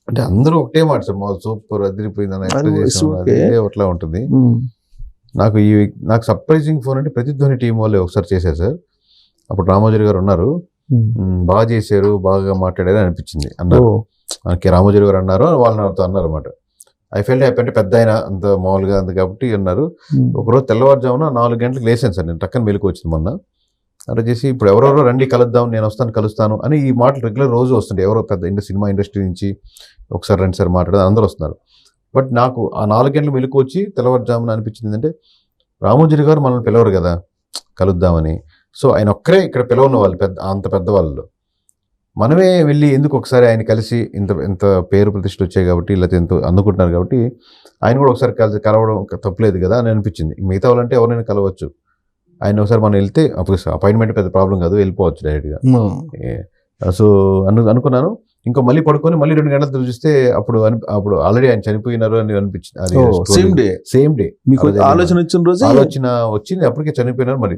Speaker 2: అంటే అందరూ ఒకటే మాట సార్, మా సూపర్ అదిరిపోయిందని అట్లా ఉంటుంది. నాకు సర్ప్రైజింగ్ ఫోన్ అంటే ప్రతిధ్వని టీం వాళ్ళే ఒకసారి చేశారు సార్. అప్పుడు రామోజీ గారు ఉన్నారు, బాగా చేశారు, బాగా మాట్లాడారు అనిపించింది అన్నారు. మనకి రామోజీ గారు అన్నారు, వాళ్ళు నాతో అన్నారు అనమాట. ఐ ఫెల్ట్ హ్యాపీ, అంటే పెద్ద ఆయన అంత మామూలుగా అంత కాబట్టి అన్నారు. ఒకరోజు తెల్లవారుజామున 4 గంటలకు లేసాను సార్ నేను, టక్కన మెలకు వచ్చింది మొన్న. అలా చేసి ఇప్పుడు ఎవరెవరో రండి కలుద్దాం, నేను వస్తాను కలుస్తాను అని ఈ మాటలు రెగ్యులర్ రోజు వస్తుండే. ఎవరో పెద్ద సినిమా ఇండస్ట్రీ నుంచి ఒకసారి రండి సార్ మాట్లాడదు అందరూ వస్తున్నారు. బట్ నాకు ఆ 4 గంటలు మెలకు వచ్చి తెల్లవారుజామున అనిపించింది ఏంటంటే రామోజీ గారు మనల్ని పిలవరు కదా కలుద్దామని. సో ఆయన ఒక్కరే ఇక్కడ పిలవని వాళ్ళు అంత పెద్దవాళ్ళు, మనమే వెళ్ళి ఎందుకు ఒకసారి ఆయన కలిసి ఇంత పేరు ప్రతిష్ట వచ్చాయి కాబట్టి లేకపోతే ఎంతో అందుకుంటున్నారు కాబట్టి ఆయన కూడా ఒకసారి కలవడం తప్పలేదు కదా అని అనిపించింది. మిగతా వాళ్ళంటే ఎవరైనా కలవచ్చు, ఆయన ఒకసారి మనం వెళ్తే అపాయింట్మెంట్ పెద్ద ప్రాబ్లం కాదు, వెళ్ళిపోవచ్చు డైరెక్ట్గా. సో అనుకున్నాను. ఇంకా మళ్ళీ పడుకొని మళ్ళీ 2 గంటలు చూస్తే అప్పుడు ఆల్రెడీ ఆయన చనిపోయినారు అని అనిపించింది. అది సేమ్ డే మీకు ఆలోచన వచ్చింది, అప్పటికే చనిపోయినారు. మరి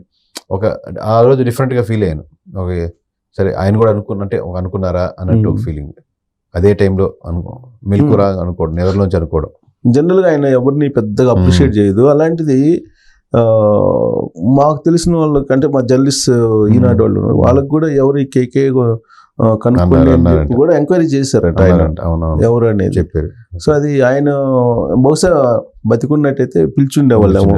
Speaker 2: ఆ రోజు డిఫరెంట్ గా ఫీల్ అయ్యాను. ఓకే సరే ఆయన కూడా అనుకున్నారా అన్నట్టు ఒక ఫీలింగ్. అదే టైంలో మెల్కురా అనుకోవడం, ఎవరిలోంచి అనుకోవడం. జనరల్ గా ఆయన ఎవరిని పెద్దగా అప్రిషియేట్ చేయదు. అలాంటిది మాకు తెలిసిన వాళ్ళకి అంటే మా జర్నలిస్ట్ ఈనాడు వాళ్ళు వాళ్ళకి కూడా ఎవరు ఈ కేకే కనుక్కొని కూడా ఎంక్వైరీ చేశారట ఆయన ఎవరు అనేది చెప్పారు. సో అది ఆయన బహుశా బతికున్నట్టయితే పిలిచుండేవాళ్ళేమో.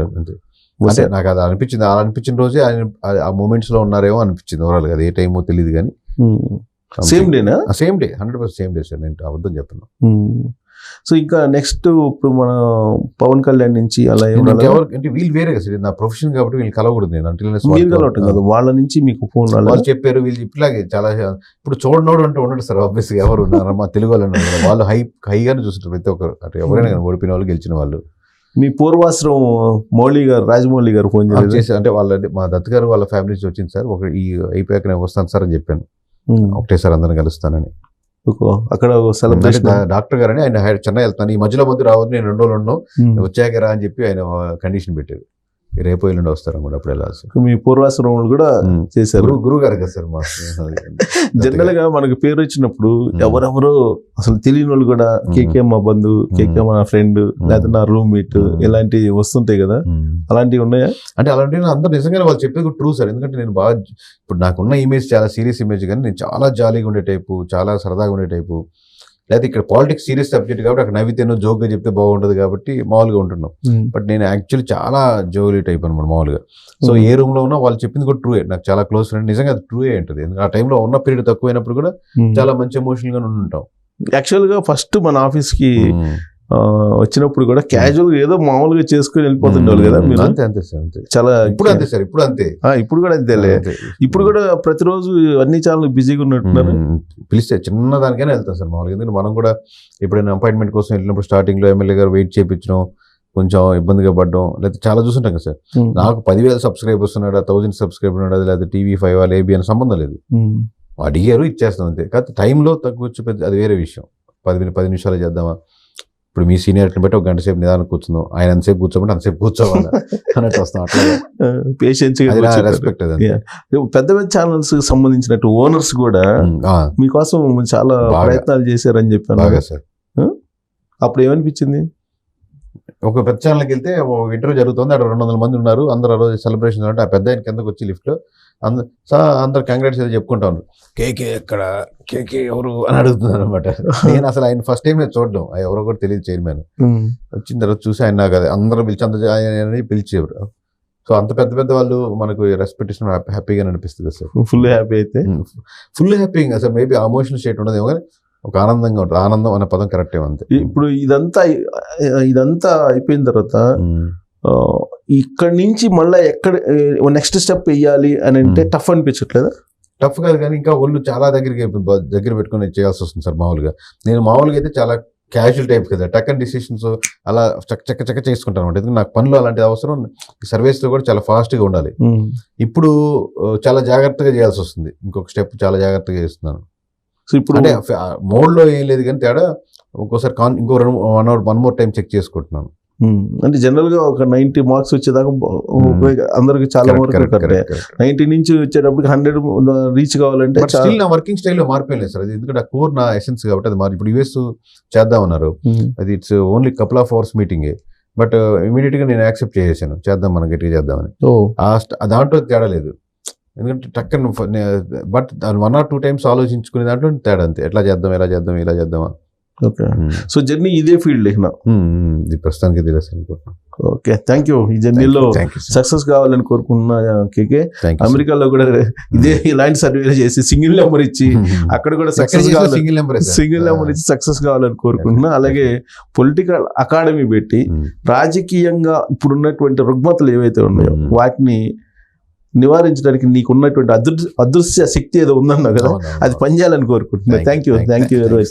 Speaker 2: నాకు అది అనిపించిన రోజే ఆయన ఆ మూమెంట్స్ లో ఉన్నారేమో అనిపించింది ఓవరాల్ గా. అది ఏ టైమో తెలియదు కానీ same day 100% same day sir, నేను అబద్ధం చెప్తున్నా. సో ఇంకా నెక్స్ట్ ఇప్పుడు మన పవన్ కళ్యాణ్ నుంచి అలా అంటే వీళ్ళు వేరే కదా సార్, నా ప్రొఫెషన్ కాబట్టి వీళ్ళు కలవకూడదు. నేను అంటే కలవటం కాదు, వాళ్ళ నుంచి మీకు ఫోన్ వాళ్ళు చెప్పారు. వీళ్ళు ఇట్లాగే చాలా ఇప్పుడు చూడనోడు అంటే ఉండడు సార్. ఆబ్వియస్ గా ఎవరు ఉన్నారు మా తెలుగు వాళ్ళు హైగానే చూస్తుంటారు ప్రతి ఒక్కరు, అంటే ఎవరైనా కానీ ఓడిపోయిన వాళ్ళు గెలిచిన వాళ్ళు. మీ పూర్వాశ్రం రాజమౌళి గారు ఫోన్ చేసి అంటే మా దత్ గారు వాళ్ళ ఫ్యామిలీ నుంచి వచ్చింది సార్, ఈ అయిపోయాక నేను వస్తాను సార్ అని చెప్పాను. ఒకటేసారి అందరిని కలుస్తానని. అక్కడ డాక్టర్ గారని ఆయన చెన్నై వెళ్తాను, ఈ మధ్యలో రావద్దు, నేను 2 రోజులు వచ్చాక రా అని చెప్పి ఆయన కండిషన్ పెట్టారు. రేపు ఎల్లుండి వస్తారు అన్నమాట. అప్పుడు వెళ్ళాల్సి. మీ పూర్వాశ్రమం కూడా చేశారు గురువు గారు కదా సార్. మా జనరల్ గా మనకు పేరు వచ్చినప్పుడు ఎవరెవరో అసలు తెలియని వాళ్ళు కూడా కేకే మా బంధువు, కేకే మా ఫ్రెండ్, లేదా నా రూమ్ మీట్ ఇలాంటివి వస్తుంటాయి కదా, అలాంటివి ఉన్నాయా? అంటే అలాంటివి అందరూ నిజంగానే వాళ్ళు చెప్పేది ట్రూ సార్. ఎందుకంటే నేను బాగా ఇప్పుడు నాకున్న ఇమేజ్ చాలా సీరియస్ ఇమేజ్, కానీ నేను చాలా జాలీగా ఉండే టైపు, చాలా సరదాగా ఉండే టైపు. లేకపోతే ఇక్కడ పాలిటిక్స్ సీరియస్ సబ్జెక్ట్ కాబట్టి అక్కడ నవ్వితేనో జోక్గా చెప్తే బాగుంటుంది కాబట్టి మామూలుగా ఉంటున్నాం. బట్ నేను యాక్చువల్లీ చాలా జోలీ టైప్ అనమాట మామూలుగా. సో ఏ రూమ్ లో ఉన్నా వాళ్ళు చెప్పింది కూడా ట్రూయే. నాకు చాలా క్లోజ్ ఫ్రెండ్, నిజంగా అది ట్రూయే ఉంటుంది. ఎందుకంటే ఆ టైంలో ఉన్న పీరియడ్ తక్కువైనప్పుడు కూడా చాలా మంచి ఎమోషనల్ గా ఉంటాం.
Speaker 1: యాక్చువల్ గా ఫస్ట్ మన ఆఫీస్ కి వచ్చినప్పుడు కూడా క్యాజువల్ గా ఏదో మామూలుగా చేసుకుని వెళ్ళిపోతుండేవాళ్ళు కదా మీరు.
Speaker 2: అంతే అంతే సార్, అంతే.
Speaker 1: చాలా
Speaker 2: ఇప్పుడు అంతే సార్, ఇప్పుడు అంతే.
Speaker 1: ఇప్పుడు కూడా అంతేలే. ఇప్పుడు కూడా ప్రతిరోజు అన్ని ఛానల్ బిజీగా ఉన్నట్టున్నారు.
Speaker 2: పిలిస్తే చిన్న దానికైనా వెళ్తాం సార్ మామూలుగా. ఎందుకంటే మనం కూడా ఎప్పుడైనా అపాయింట్మెంట్ కోసం వెళ్ళినప్పుడు స్టార్టింగ్ లో ఎమ్మెల్యే గారు వెయిట్ చేయించడం, కొంచెం ఇబ్బందిగా పడడం, లేకపోతే చాలా చూస్తుంటాం కదా సార్. నాకు 10,000 సబ్స్క్రైబర్స్ ఉన్నాడు, 1000 సబ్స్క్రైబర్ ఉన్నాడు, లేకపోతే TV5 ఏబీ అని సంబంధం లేదు. అడిగారు ఇచ్చేస్తాం అంతే. కాకపోతే టైంలో తక్కువ పెద్ద అది వేరే విషయం. 10 నిమిషాలు చేద్దామా, ఇప్పుడు మీ సీనియర్ని బట్టి ఒక గంట సేపు నిదానం కూర్చుందాం, ఆయన అంతసేపు కూర్చోబట్టి అంతసేపు కూర్చోవాలి అన్నట్టు వస్తాం. అట్లా
Speaker 1: పేషెన్స్
Speaker 2: రెస్పెక్ట్.
Speaker 1: పెద్ద పెద్ద ఛానల్స్ సంబంధించినట్టు ఓనర్స్ కూడా మీకోసం చాలా ప్రయత్నాలు చేశారని చెప్పాను.
Speaker 2: బాగా సార్.
Speaker 1: అప్పుడు ఏమనిపించింది?
Speaker 2: ఒక పెద్ద ఛానల్కి వెళ్తే ఇంటర్వ్యూ జరుగుతుంది, అక్కడ 200 మంది ఉన్నారు, అందరూ ఆ రోజు సెలబ్రేషన్ అంటే ఆ పెద్ద ఆయన కిందకు వచ్చి లిఫ్ట్లో అందరు కంగ్రాట్స్ ఏదో చెప్పుకుంటా ఉన్నారు. కేకే ఎక్కడ, కేకే ఎవరు అని అడుగుతున్నారు అనమాట. నేను అసలు ఆయన ఫస్ట్ టైం చూడడం, ఎవరో కూడా తెలియదు చైర్మన్. వచ్చిన తర్వాత చూసి ఆయన నాకు అందరూ పిలిచి అంత ఆయన పిలిచేవారు. సో అంత పెద్ద పెద్ద వాళ్ళు మనకు రెస్పెక్ట్ ఇష్టం, హ్యాపీగా అనిపిస్తుంది సార్.
Speaker 1: ఫుల్ హ్యాపీ అయితే
Speaker 2: ఫుల్ హ్యాపీగా సార్. మేబీ ఎమోషనల్ స్టేట్ ఉండదు కానీ ఒక ఆనందంగా ఉంటుంది. ఆనందం అనే పదం కరెక్టే అంతే.
Speaker 1: ఇప్పుడు ఇదంతా అయిపోయిన తర్వాత ఇక్కడ నుంచి మళ్ళీ ఎక్కడ నెక్స్ట్ స్టెప్ వెయ్యాలి అని అంటే టఫ్ అనిపించట్లేదా?
Speaker 2: టఫ్ కాదు కానీ ఇంకా ఒళ్ళు చాలా దగ్గర పెట్టుకుని చేయాల్సి వస్తుంది సార్. నేను మామూలుగా అయితే చాలా క్యాజువల్ టైప్ కదా, టక్ అండ్ డిసిషన్స్ అలా చక్క చేసుకుంటాను అనమాట. ఎందుకంటే నాకు పనులు అలాంటి అవసరం, సర్వీస్ లో కూడా చాలా ఫాస్ట్ గా ఉండాలి. ఇప్పుడు చాలా జాగ్రత్తగా చేయాల్సి వస్తుంది. ఇంకొక స్టెప్ చాలా జాగ్రత్తగా చేస్తున్నాను. సో ఇప్పుడు అంటే మోడ్ లో ఏం లేదు కానీ తేడా, ఒక్కోసారి ఇంకో 1 more టైం చెక్ చేసుకుంటున్నాను.
Speaker 1: అంటే జనరల్ గా ఒక 90 మార్క్స్ వచ్చేదాకా అందరికి చాలా వరకు 90 నుంచి వచ్చేటప్పుడు 100 రీచ్ కావాలంటే
Speaker 2: నా వర్కింగ్ స్టైల్లో మార్పేయలేదు సార్. అది ఎందుకంటే ఆ కోర్ నా ఎసెన్స్ కాబట్టి అది ఇప్పుడు US చేద్దామన్నారు. అది it's only couple of hours మీటింగే. బట్ ఇమీడియట్ గా నేను యాక్సెప్ట్ చేసాను, చేద్దాం మనం గట్టిగా చేద్దామని. దాంట్లో తేడా లేదు. ఎందుకంటే టక్కన బట్ 1 or 2 times ఆలోచించుకునే దాంట్లో తేడా అంతే. ఎలా చేద్దామా. ఓకే.
Speaker 1: సో జర్నీ ఇదే ఫీల్డ్
Speaker 2: ఇది ప్రస్తుతానికి తెలియదు అనుకుంటున్నాను.
Speaker 1: Okay, thank you. ఈ జర్నీలో సక్సెస్ కావాలని కోరుకుంటున్నా కేకే. అమెరికాలో కూడా ఇలాంటి సర్వే చేసి సింగిల్ నెంబర్ ఇచ్చి అక్కడ కూడా సింగిల్ నెంబర్ ఇచ్చి సక్సెస్ కావాలని కోరుకుంటున్నా. అలాగే పొలిటికల్ అకాడమీ పెట్టి రాజకీయంగా ఇప్పుడున్నటువంటి రుగ్మతలు ఏవైతే ఉన్నాయో వాటిని నివారించడానికి నీకున్నటువంటి అదృశ్య శక్తి ఏదో ఉందన్నా కదా, అది పనిచేయాలని కోరుకుంటున్నా. Thank you very much.